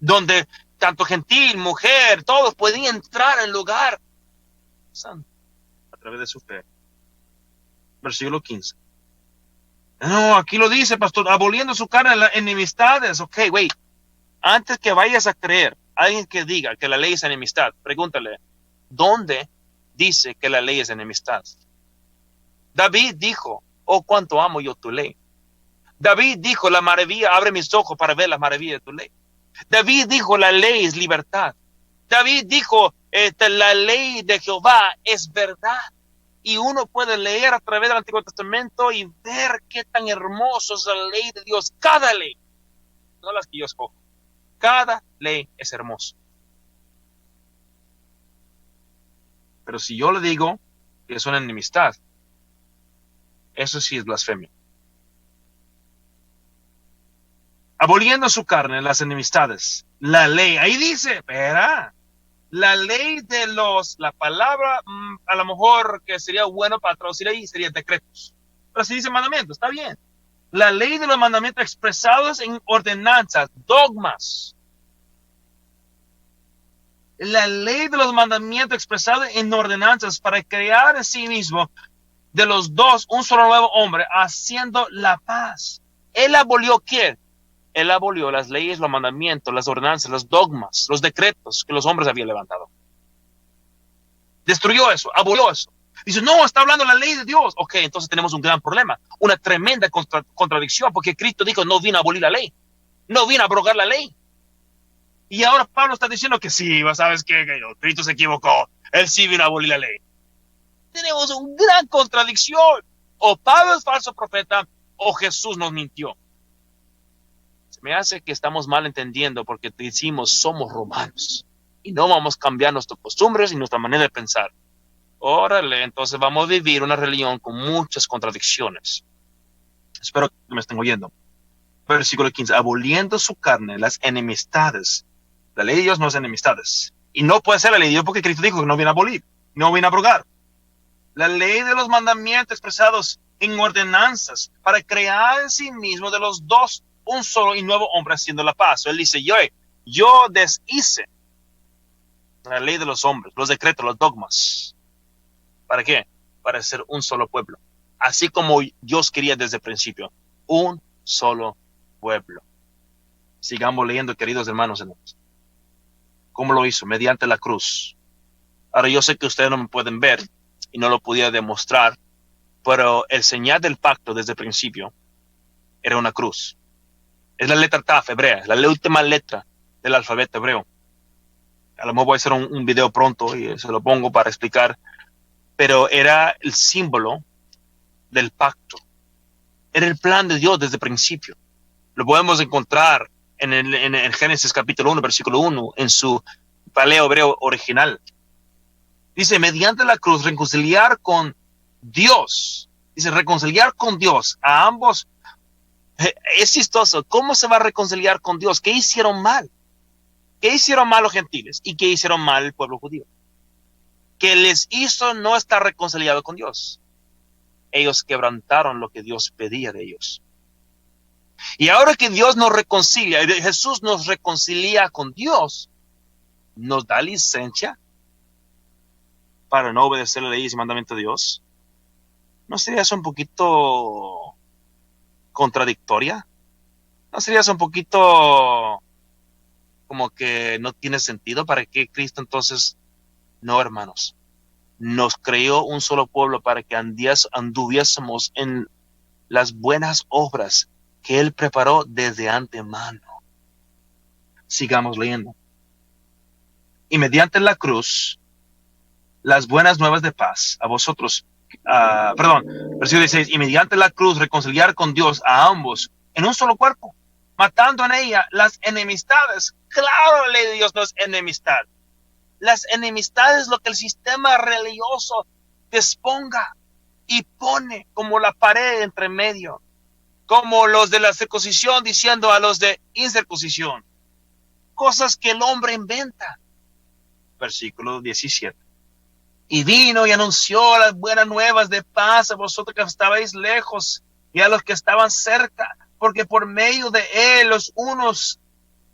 Donde tanto gentil, mujer, todos podían entrar al lugar santo a través de su fe. Versículo 15. No, aquí lo dice, pastor, aboliendo su carne las enemistades. Ok, wait. Antes que vayas a creer, alguien que diga que la ley es enemistad, pregúntale, ¿dónde dice que la ley es enemistad? David dijo, oh, cuánto amo yo tu ley. David dijo, la maravilla, abre mis ojos para ver la maravilla de tu ley. David dijo, la ley es libertad. David dijo, la ley de Jehová es verdad. Y uno puede leer a través del Antiguo Testamento y ver qué tan hermoso es la ley de Dios. Cada ley, no las que yo escojo, cada ley es hermosa. Pero si yo le digo que es una enemistad, eso sí es blasfemia. Aboliendo su carne las enemistades, la ley, ahí dice, espera, la ley de la palabra, a lo mejor que sería bueno para traducir ahí, sería decretos. Pero si dice mandamientos, está bien. La ley de los mandamientos expresados en ordenanzas, dogmas. La ley de los mandamientos expresados en ordenanzas para crear en sí mismo de los dos un solo nuevo hombre, haciendo la paz. Él abolió ¿qué? Él abolió las leyes, los mandamientos, las ordenanzas, los dogmas, los decretos que los hombres habían levantado. Destruyó eso, abolió eso. Dice, no, está hablando la ley de Dios. Ok, entonces tenemos un gran problema, una tremenda contradicción, porque Cristo dijo, no vino a abolir la ley, no vino a abrogar la ley. Y ahora Pablo está diciendo que sí, ¿sabes qué? Cristo se equivocó, él sí vino a abolir la ley. Tenemos una gran contradicción. O Pablo es falso profeta, o Jesús nos mintió. Me hace que estamos mal entendiendo porque decimos somos romanos y no vamos a cambiar nuestras costumbres y nuestra manera de pensar. Órale, entonces vamos a vivir una religión con muchas contradicciones. Espero que me estén oyendo. Versículo 15. Aboliendo su carne las enemistades. La ley de Dios no es enemistades. Y no puede ser la ley de Dios porque Cristo dijo que no viene a abolir, no viene a abrogar. La ley de los mandamientos expresados en ordenanzas para crear en sí mismo de los dos un solo y nuevo hombre haciendo la paz. Él dice, yo deshice la ley de los hombres, los decretos, los dogmas. ¿Para qué? Para ser un solo pueblo. Así como Dios quería desde el principio. Un solo pueblo. Sigamos leyendo, queridos hermanos. ¿Cómo lo hizo? Mediante la cruz. Ahora yo sé que ustedes no me pueden ver y no lo podía demostrar, pero el señal del pacto desde el principio era una cruz. Es la letra Taf hebrea, es la última letra del alfabeto hebreo. A lo mejor voy a hacer un video pronto y se lo pongo para explicar, pero era el símbolo del pacto. Era el plan de Dios desde el principio. Lo podemos encontrar en el Génesis capítulo 1, versículo 1, en su paleo hebreo original. Dice, mediante la cruz, reconciliar con Dios. Dice, reconciliar con Dios a ambos. Es chistoso. ¿Cómo se va a reconciliar con Dios? ¿Qué hicieron mal? ¿Qué hicieron mal los gentiles? ¿Y qué hicieron mal el pueblo judío? Que les hizo no estar reconciliado con Dios. Ellos quebrantaron lo que Dios pedía de ellos. Y ahora que Dios nos reconcilia, Jesús nos reconcilia con Dios, nos da licencia para no obedecer la ley y mandamiento de Dios. ¿No sería eso un poquito contradictoria? ¿No sería eso un poquito como que no tiene sentido? ¿Para qué Cristo entonces? No, hermanos. Nos creó un solo pueblo para que anduviésemos en las buenas obras que Él preparó desde antemano. Sigamos leyendo. Y mediante la cruz, las buenas nuevas de paz a vosotros, versículo 16, y mediante la cruz reconciliar con Dios a ambos en un solo cuerpo, matando en ella las enemistades. Claro, la ley de Dios no es enemistad. Las enemistades es lo que el sistema religioso disponga y pone como la pared entre medio, como los de la circuncisión diciendo a los de incircuncisión, cosas que el hombre inventa. Versículo 17. Y vino y anunció las buenas nuevas de paz a vosotros que estabais lejos y a los que estaban cerca, porque por medio de él los unos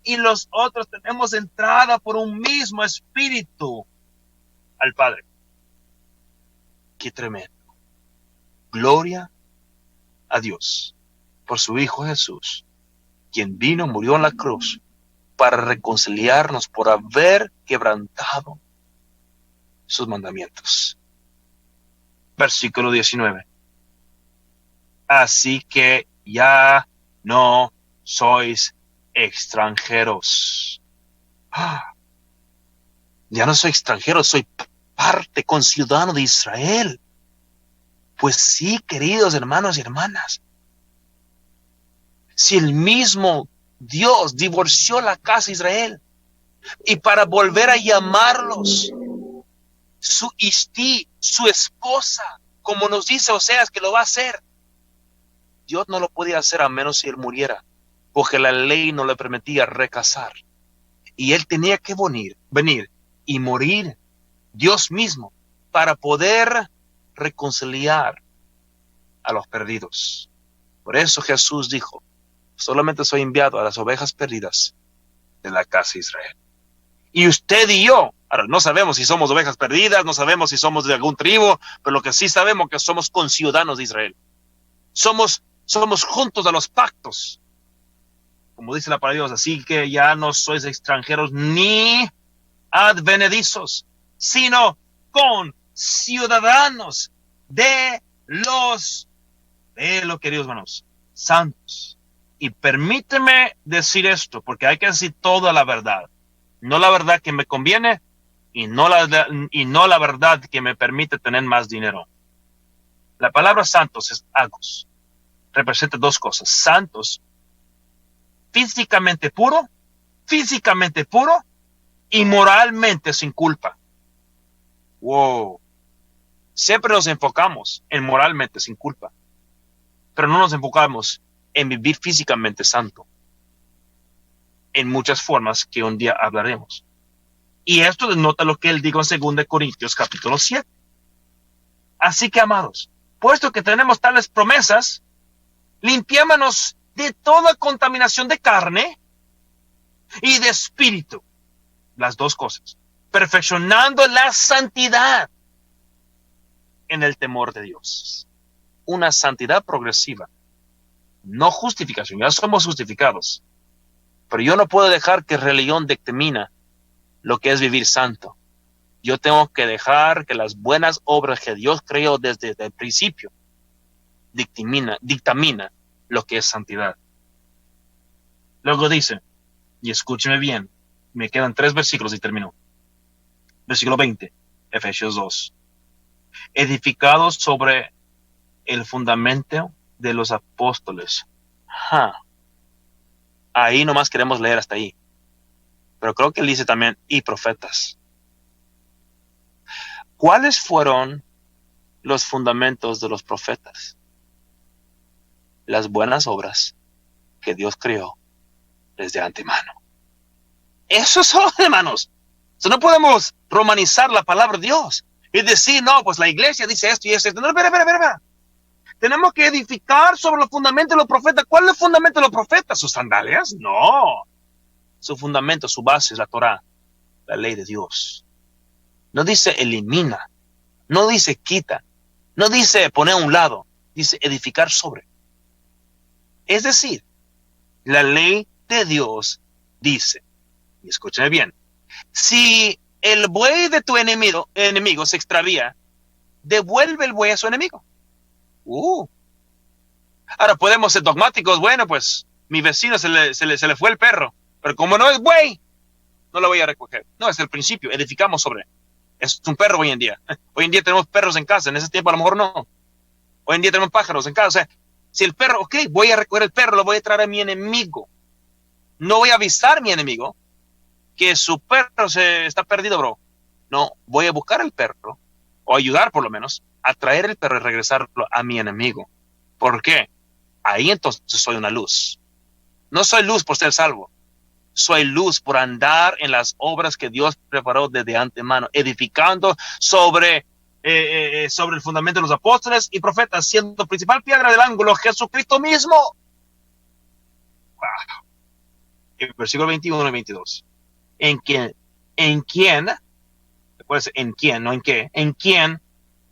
y los otros tenemos entrada por un mismo espíritu al Padre. Qué tremendo. Gloria a Dios por su Hijo Jesús, quien vino, murió en la cruz para reconciliarnos por haber quebrantado sus mandamientos. Versículo 19. Así que ya no sois extranjeros. Ya no soy extranjero, soy parte, conciudadano de Israel. Pues sí, queridos hermanos y hermanas, si el mismo Dios divorció la casa de Israel y para volver a llamarlos su istí, su esposa, como nos dice Oseas que lo va a hacer, Dios no lo podía hacer a menos si él muriera, porque la ley no le permitía recasar. Y él tenía que venir y morir Dios mismo para poder reconciliar a los perdidos. Por eso Jesús dijo, solamente soy enviado a las ovejas perdidas de la casa de Israel. Y usted y yo, ahora no sabemos si somos ovejas perdidas, no sabemos si somos de algún tribu, pero lo que sí sabemos es que somos conciudadanos de Israel. Somos juntos a los pactos, como dice la palabra de Dios, así que ya no sois extranjeros ni advenedizos, sino conciudadanos de los queridos hermanos, santos. Y permíteme decir esto, porque hay que decir toda la verdad. No la verdad que me conviene y no la verdad que me permite tener más dinero. La palabra santos es agos. Representa dos cosas. Santos, físicamente puro y moralmente sin culpa. Wow. Siempre nos enfocamos en moralmente sin culpa, pero no nos enfocamos en vivir físicamente santo, en muchas formas que un día hablaremos. Y esto denota lo que él dijo en 2 Corintios capítulo 7. Así que, amados, puesto que tenemos tales promesas, limpiémonos de toda contaminación de carne y de espíritu, las dos cosas, perfeccionando la santidad en el temor de Dios. Una santidad progresiva, no justificación. Ya somos justificados, pero yo no puedo dejar que religión determine lo que es vivir santo. Yo tengo que dejar que las buenas obras que Dios creó desde el principio dictamina lo que es santidad. Luego dice, y escúcheme bien, me quedan 3 versículos y termino. Versículo 20, Efesios 2. Edificados sobre el fundamento de los apóstoles. Ahí nomás queremos leer hasta ahí. Pero creo que él dice también, y profetas. ¿Cuáles fueron los fundamentos de los profetas? Las buenas obras que Dios creó desde antemano. Eso son, hermanos. No podemos romanizar la palabra de Dios y decir, no, pues la iglesia dice esto y esto. No, espera. Tenemos que edificar sobre los fundamentos de los profetas. ¿Cuál es el fundamento de los profetas? ¿Sus sandalias? No. Su fundamento, su base es la Torá, la ley de Dios. No dice elimina, no dice quita, no dice poner a un lado, dice edificar sobre. Es decir, la ley de Dios dice, y escúchame bien, si el buey de tu enemigo se extravía, devuelve el buey a su enemigo. Ahora podemos ser dogmáticos, bueno, pues mi vecino se le fue el perro, pero como no es buey, no lo voy a recoger. No, es el principio, edificamos sobre. Es un perro hoy en día. Hoy en día tenemos perros en casa, en ese tiempo a lo mejor no. Hoy en día tenemos pájaros en casa. O sea, si el perro, ok, voy a recoger el perro, lo voy a traer a mi enemigo. No voy a avisar a mi enemigo que su perro se está perdido, bro. No, voy a buscar el perro, o ayudar por lo menos, a traer el perro y regresarlo a mi enemigo. ¿Por qué? Ahí entonces soy una luz. No soy luz por ser salvo. Soy luz por andar en las obras que Dios preparó desde antemano, edificando sobre el fundamento de los apóstoles y profetas, siendo principal piedra del ángulo Jesucristo mismo. Wow. El versículo 21 y 22. En quien, no en qué, en quien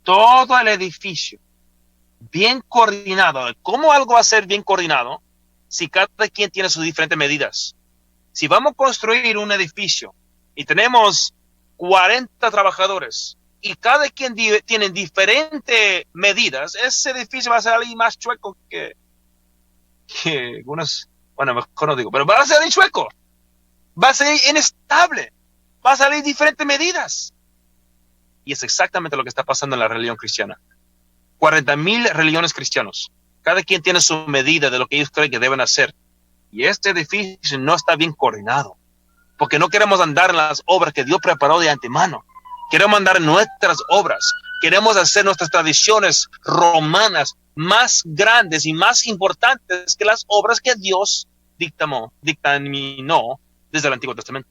todo el edificio bien coordinado. ¿Cómo algo va a ser bien coordinado si cada quien tiene sus diferentes medidas? Si vamos a construir un edificio y tenemos 40 trabajadores y cada quien tiene diferentes medidas, ese edificio va a salir más chueco que unos, bueno, mejor no digo, pero va a salir chueco, va a salir inestable, va a salir diferentes medidas. Y es exactamente lo que está pasando en la religión cristiana. 40,000 religiones cristianos. Cada quien tiene su medida de lo que ellos creen que deben hacer. Y este edificio no está bien coordinado. Porque no queremos andar en las obras que Dios preparó de antemano. Queremos andar en nuestras obras. Queremos hacer nuestras tradiciones romanas más grandes y más importantes que las obras que Dios dictaminó desde el Antiguo Testamento.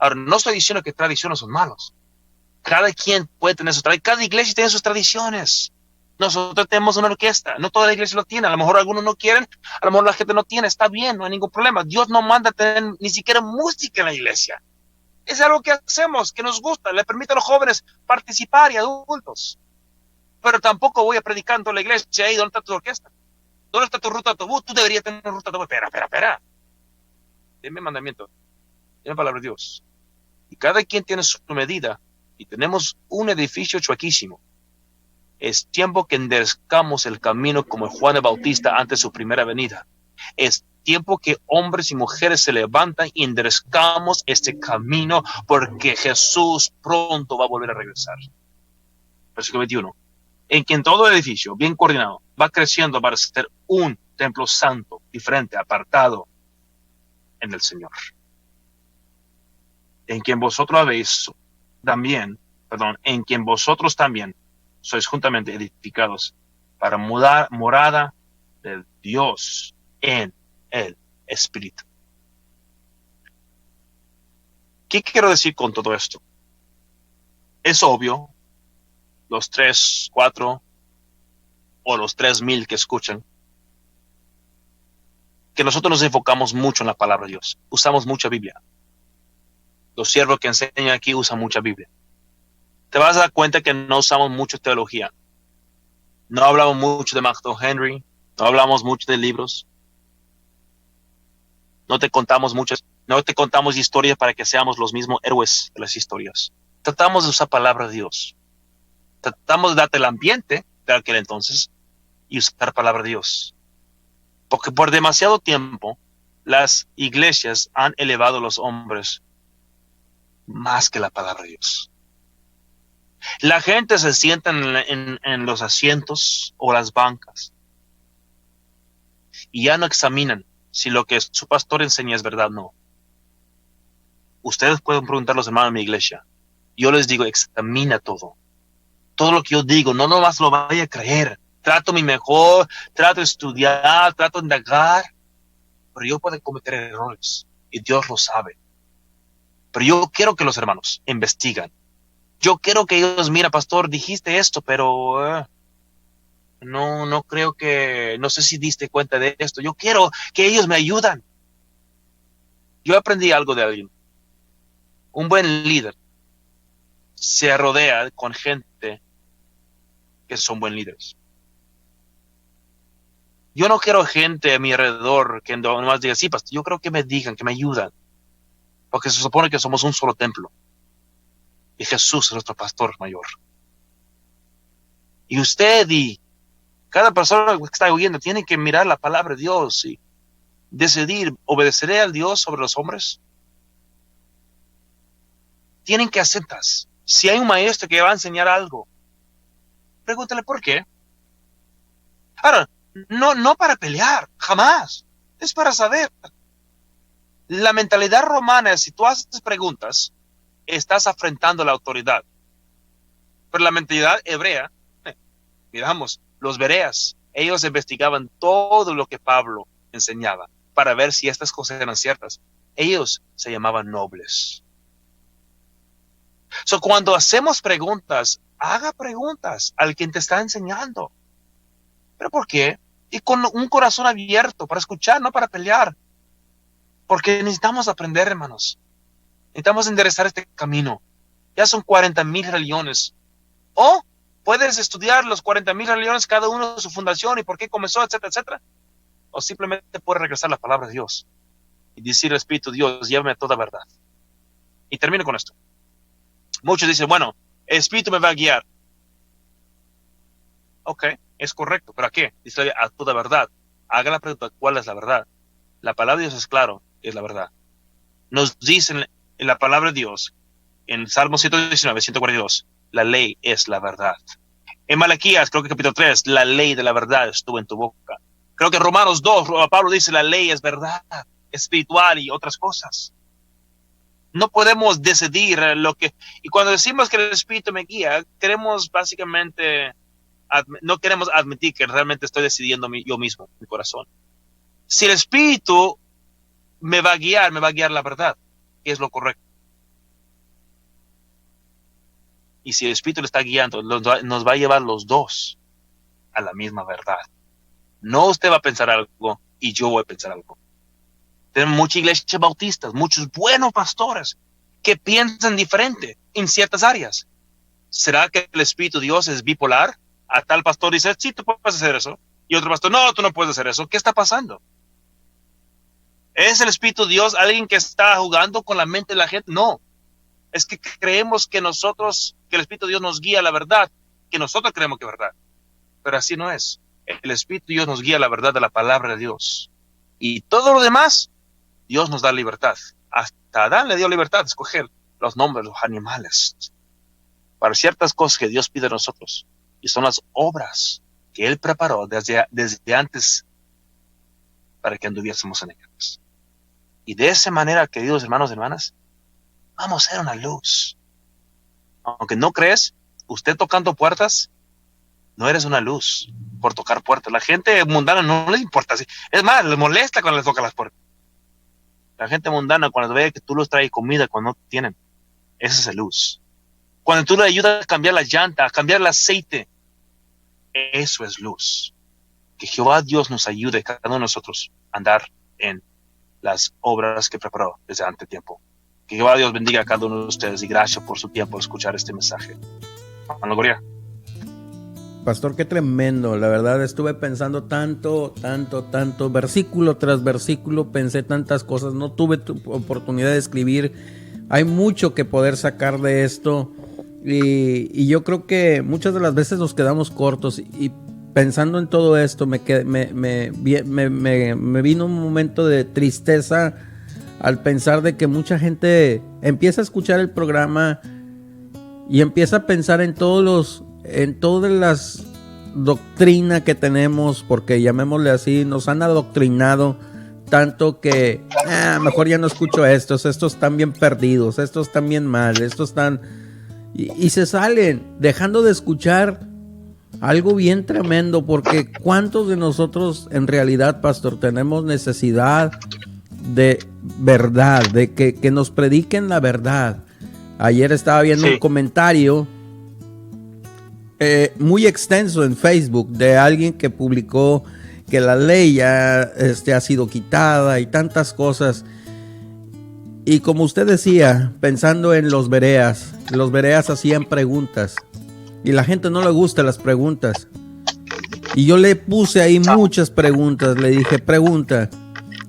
Ahora, no estoy diciendo que tradiciones son malos. Cada quien puede tener sus tradiciones. Cada iglesia tiene sus tradiciones. Nosotros tenemos una orquesta. No toda la iglesia lo tiene. A lo mejor algunos no quieren. A lo mejor la gente no tiene. Está bien, no hay ningún problema. Dios no manda tener ni siquiera música en la iglesia. Es algo que hacemos, que nos gusta. Le permite a los jóvenes participar y adultos. Pero tampoco voy a predicar en toda la iglesia. Ahí, ¿dónde está tu orquesta? ¿Dónde está tu ruta de autobús? Tú deberías tener una ruta de autobús. Espera. Deme mandamiento. Deme palabra de Dios. Y cada quien tiene su medida. Y tenemos un edificio chuequísimo. Es tiempo que enderezcamos el camino como Juan el Bautista antes de su primera venida. Es tiempo que hombres y mujeres se levantan y enderezcamos este camino porque Jesús pronto va a volver a regresar. Versículo 21. En quien todo el edificio, bien coordinado, va creciendo para ser un templo santo, diferente, apartado en el Señor. En quien vosotros habéis en quien vosotros también sois juntamente edificados para morada de Dios en el Espíritu. ¿Qué quiero decir con todo esto? Es obvio, los 3, 4 o los 3,000 que escuchan, que nosotros nos enfocamos mucho en la palabra de Dios. Usamos mucha Biblia. Los siervos que enseñan aquí usan mucha Biblia. Te vas a dar cuenta que no usamos mucho teología. No hablamos mucho de MacDonald Henry. No hablamos mucho de libros. No te contamos historias para que seamos los mismos héroes de las historias. Tratamos de usar palabra de Dios. Tratamos de darte el ambiente de aquel entonces y usar palabra de Dios. Porque por demasiado tiempo las iglesias han elevado a los hombres más que la palabra de Dios. La gente se sienta en los asientos o las bancas y ya no examinan si lo que su pastor enseña es verdad o no. Ustedes pueden preguntar a los hermanos de mi iglesia. Yo les digo, examina todo. Todo lo que yo digo, no nomás lo vaya a creer. Trato mi mejor, trato de estudiar, trato de indagar, pero yo puedo cometer errores y Dios lo sabe. Pero yo quiero que los hermanos investigan. Yo quiero que ellos, mira, pastor, dijiste esto, pero no creo que, no sé si diste cuenta de esto. Yo quiero que ellos me ayudan. Yo aprendí algo de alguien. Un buen líder se rodea con gente que son buen líderes. Yo no quiero gente a mi alrededor que nomás diga, sí, pastor, yo creo que me digan, que me ayudan. Porque se supone que somos un solo templo. Y Jesús es nuestro pastor mayor. Y usted y cada persona que está oyendo tiene que mirar la palabra de Dios y decidir, ¿obedeceré al Dios sobre los hombres? Tienen que aceptas. Si hay un maestro que va a enseñar algo, pregúntale por qué. Ahora, no para pelear, jamás. Es para saber. La mentalidad romana es, si tú haces preguntas, estás afrentando la autoridad. Pero la mentalidad hebrea, miramos, los bereas, ellos investigaban todo lo que Pablo enseñaba para ver si estas cosas eran ciertas. Ellos se llamaban nobles. So, cuando hacemos preguntas, haga preguntas al quien te está enseñando. ¿Pero por qué? Y con un corazón abierto para escuchar, no para pelear. Porque necesitamos aprender, hermanos. Necesitamos enderezar este camino. Ya son 40,000 religiones. O puedes estudiar los 40,000 religiones, cada uno de su fundación y por qué comenzó, etcétera, etcétera. O simplemente puedes regresar a la palabra de Dios y decir, Espíritu Dios, llévame a toda verdad. Y termino con esto. Muchos dicen, bueno, el Espíritu me va a guiar. Ok, es correcto, ¿pero a qué? Dice, a toda verdad. Haga la pregunta, ¿cuál es la verdad? La palabra de Dios es claro, es la verdad. Nos dicen en la palabra de Dios, en Salmo 119, 142, la ley es la verdad. En Malaquías, creo que capítulo 3, la ley de la verdad estuvo en tu boca. Creo que en Romanos 2, Pablo dice, la ley es verdad, espiritual y otras cosas. No podemos decidir lo que... Y cuando decimos que el Espíritu me guía, queremos básicamente... no queremos admitir que realmente estoy decidiendo yo mismo, mi corazón. Si el Espíritu me va a guiar la verdad, que es lo correcto. Y si el Espíritu le está guiando, nos va a llevar los dos a la misma verdad. No usted va a pensar algo y yo voy a pensar algo. Tenemos muchas iglesias bautistas, muchos buenos pastores que piensan diferente en ciertas áreas. ¿Será que el Espíritu de Dios es bipolar? A tal pastor dice, sí, tú puedes hacer eso. Y otro pastor, no, tú no puedes hacer eso. ¿Qué está pasando? ¿Es el Espíritu de Dios alguien que está jugando con la mente de la gente? No. Es que creemos que que el Espíritu de Dios nos guía a la verdad, que nosotros creemos que es verdad. Pero así no es. El Espíritu de Dios nos guía a la verdad de la palabra de Dios. Y todo lo demás, Dios nos da libertad. Hasta Adán le dio libertad de escoger los nombres de los animales para ciertas cosas que Dios pide a nosotros. Y son las obras que Él preparó desde antes para que anduviésemos en ellas. Y de esa manera, queridos hermanos y hermanas, vamos a ser una luz. Aunque no crees, usted tocando puertas, no eres una luz por tocar puertas. La gente mundana no les importa. Es más, les molesta cuando les toca las puertas. La gente mundana, cuando ve que tú los traes comida cuando no tienen, esa es la luz. Cuando tú le ayudas a cambiar la llanta, a cambiar el aceite, eso es luz. Que Jehová Dios nos ayude, cada uno de nosotros, a andar en las obras que preparó desde antes tiempo. Que Jehová Dios bendiga a cada uno de ustedes y gracias por su tiempo al escuchar este mensaje. Aleluya. Pastor, qué tremendo. La verdad estuve pensando tanto, versículo tras versículo, pensé tantas cosas. No tuve oportunidad de escribir. Hay mucho que poder sacar de esto. Y yo creo que muchas de las veces nos quedamos cortos. Y pensando en todo esto, me vino un momento de tristeza al pensar de que mucha gente empieza a escuchar el programa y empieza a pensar en todas las doctrinas que tenemos, porque llamémosle así, nos han adoctrinado tanto que mejor ya no escucho estos están bien perdidos, estos están bien mal, estos están... Y se salen dejando de escuchar algo bien tremendo, porque ¿cuántos de nosotros en realidad, pastor, tenemos necesidad de verdad, de que nos prediquen la verdad? Ayer estaba viendo un comentario muy extenso en Facebook de alguien que publicó que la ley ya ha sido quitada y tantas cosas. Y como usted decía, pensando en los bereas hacían preguntas y la gente no le gusta las preguntas. Y yo le puse ahí muchas preguntas, le dije, pregunta,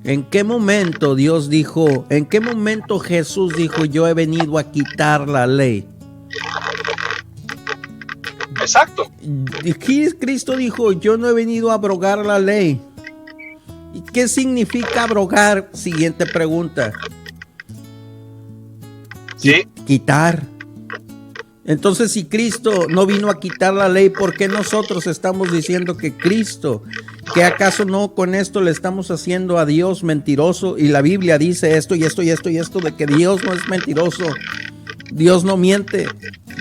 ¿en qué momento Dios dijo, en qué momento Jesús dijo, yo he venido a quitar la ley? Exacto. Y Cristo dijo, yo no he venido a abrogar la ley. ¿Y qué significa abrogar? Siguiente pregunta. Sí. Quitar. Entonces, si Cristo no vino a quitar la ley, ¿por qué nosotros estamos diciendo que Cristo, que acaso no con esto le estamos haciendo a Dios mentiroso? Y la Biblia dice esto y esto y esto y esto, de que Dios no es mentiroso, Dios no miente,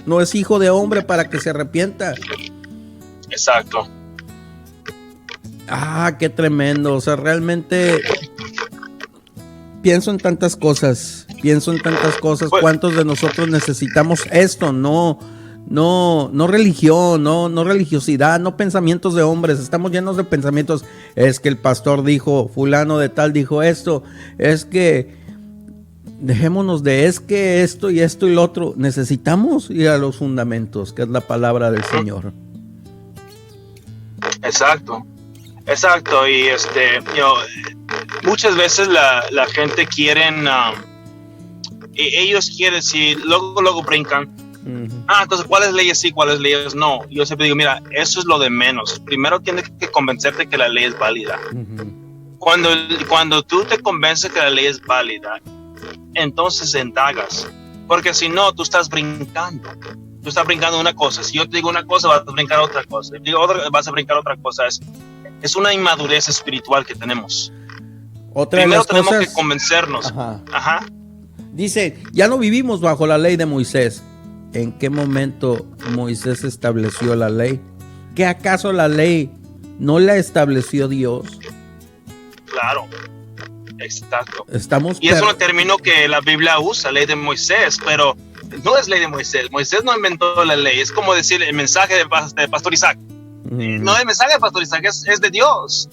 no es hijo de hombre para que se arrepienta. Exacto. Qué tremendo. O sea, realmente pienso en tantas cosas. ¿Cuántos de nosotros necesitamos esto? No religión, no religiosidad, no pensamientos de hombres. Estamos llenos de pensamientos. Es que el pastor dijo, fulano de tal dijo esto. Es que dejémonos de es que esto y esto y lo otro. Necesitamos ir a los fundamentos, que es la palabra del Señor. Exacto. Y muchas veces la gente quieren, ellos quieren decir, luego brincan. Entonces, ¿cuáles leyes sí, cuáles leyes no? Yo siempre digo, mira, eso es lo de menos. Primero tienes que convencerte que la ley es válida. Cuando tú te convences que la ley es válida, entonces indagas. Porque si no, tú estás brincando. Tú estás brincando una cosa. Si yo te digo una cosa, vas a brincar otra cosa. Si te digo otra, vas a brincar otra cosa. Es una inmadurez espiritual que tenemos. Primero tenemos que convencernos. Ajá. Dice, ya no vivimos bajo la ley de Moisés. ¿En qué momento Moisés estableció la ley? ¿Qué acaso la ley no la estableció Dios? Claro, exacto. Y es un término que la Biblia usa, ley de Moisés, pero no es ley de Moisés. Moisés no inventó la ley. Es como decir el mensaje de Pastor Isaac. No, el mensaje de Pastor Isaac es de Dios.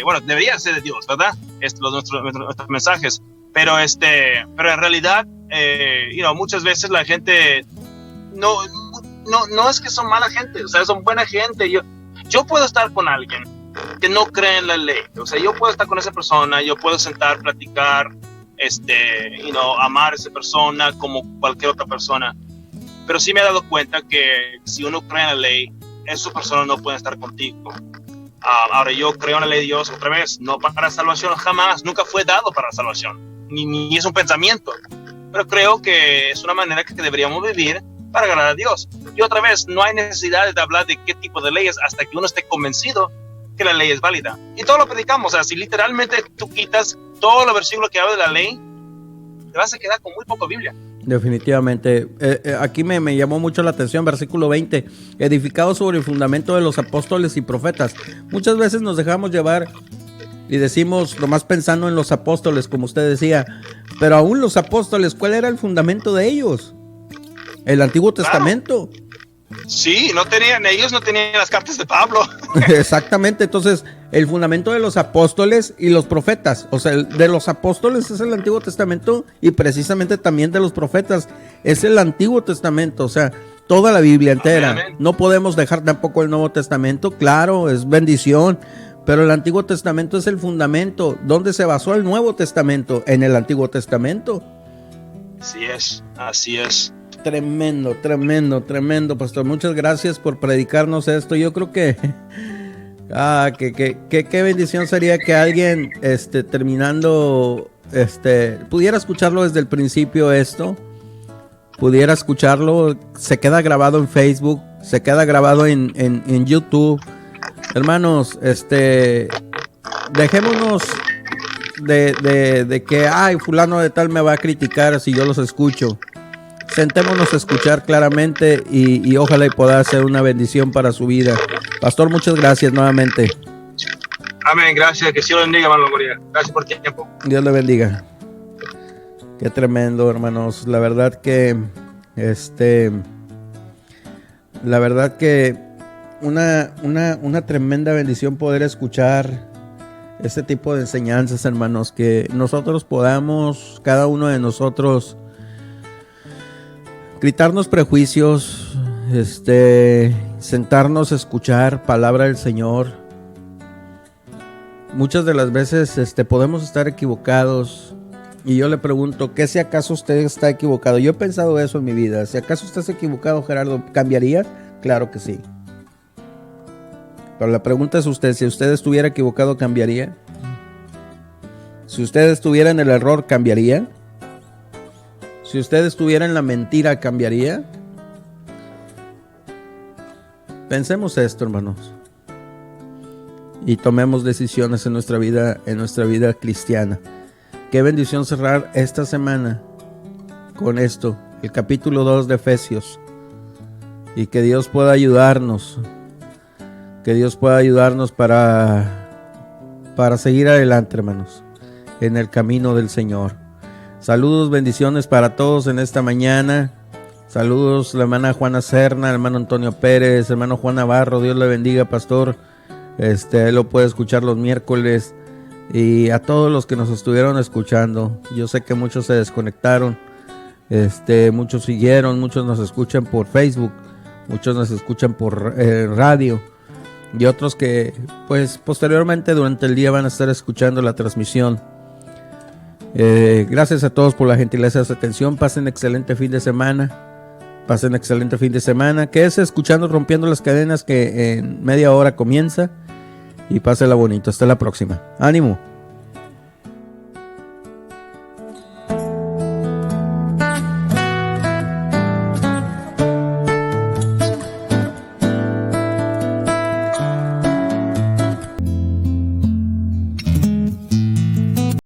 Bueno, debería ser de Dios, ¿verdad? Nuestros mensajes. Pero en realidad, muchas veces la gente no es que son mala gente, o sea, son buena gente. Yo puedo estar con alguien que no cree en la ley, o sea, yo puedo estar con esa persona, yo puedo sentar, platicar, amar a esa persona como cualquier otra persona. Pero sí me he dado cuenta que si uno cree en la ley, esa persona no puede estar contigo. Ahora, yo creo en la ley de Dios otra vez, no para salvación, jamás, nunca fue dado para salvación. Ni es un pensamiento, pero creo que es una manera que deberíamos vivir para agradar a Dios. Y otra vez, no hay necesidad de hablar de qué tipo de leyes hasta que uno esté convencido que la ley es válida. Y todo lo predicamos, o sea, si literalmente tú quitas todos los versículos que hablan de la ley, te vas a quedar con muy poco Biblia. Definitivamente. Aquí me llamó mucho la atención, versículo 20, edificado sobre el fundamento de los apóstoles y profetas. Muchas veces nos dejamos llevar y decimos, nomás pensando en los apóstoles, como usted decía, pero aún los apóstoles, ¿cuál era el fundamento de ellos? El Antiguo Testamento. Sí, ellos no tenían las cartas de Pablo. Exactamente, entonces el fundamento de los apóstoles y los profetas, o sea, de los apóstoles es el Antiguo Testamento y precisamente también de los profetas es el Antiguo Testamento, o sea, toda la Biblia entera. Amén. No podemos dejar tampoco el Nuevo Testamento, claro, es bendición, pero el Antiguo Testamento es el fundamento. ¿Dónde se basó el Nuevo Testamento? En el Antiguo Testamento. Así es. Tremendo, tremendo, tremendo, pastor. Muchas gracias por predicarnos esto. Yo creo que qué bendición sería que alguien terminando pudiera escucharlo desde el principio esto. Pudiera escucharlo, se queda grabado en Facebook, se queda grabado en YouTube. Hermanos, dejémonos de que fulano de tal me va a criticar si yo los escucho. Sentémonos a escuchar claramente y ojalá y pueda ser una bendición para su vida. Pastor, muchas gracias nuevamente. Amén, gracias, que Dios lo bendiga, hermano María. Gracias por el tiempo. Dios le bendiga. Qué tremendo, hermanos. La verdad que una tremenda bendición poder escuchar este tipo de enseñanzas, hermanos, que nosotros podamos, cada uno de nosotros, quitarnos prejuicios, sentarnos a escuchar palabra del Señor. Muchas de las veces podemos estar equivocados. Y yo le pregunto, ¿qué si acaso usted está equivocado? Yo he pensado eso en mi vida. Si acaso usted está equivocado, Gerardo, ¿cambiaría? Claro que sí. Pero la pregunta es usted, si usted estuviera equivocado, ¿cambiaría? Si usted estuviera en el error, ¿cambiaría? Si usted estuviera en la mentira, ¿cambiaría? Pensemos esto, hermanos. Y tomemos decisiones en nuestra vida cristiana. Qué bendición cerrar esta semana con esto, el capítulo 2 de Efesios. Y que Dios pueda ayudarnos. Que Dios pueda ayudarnos para seguir adelante, hermanos, en el camino del Señor. Saludos, bendiciones para todos en esta mañana. Saludos, la hermana Juana Serna, el hermano Antonio Pérez, hermano Juan Navarro. Dios le bendiga, pastor. Él lo puede escuchar los miércoles. Y a todos los que nos estuvieron escuchando, yo sé que muchos se desconectaron, muchos siguieron, muchos nos escuchan por Facebook, muchos nos escuchan por radio y otros que pues posteriormente durante el día van a estar escuchando la transmisión. Gracias a todos por la gentileza de su atención. Pasen excelente fin de semana. Quédese escuchando Rompiendo las Cadenas, que en media hora comienza. Y pásela bonito. Hasta la próxima. ¡Ánimo!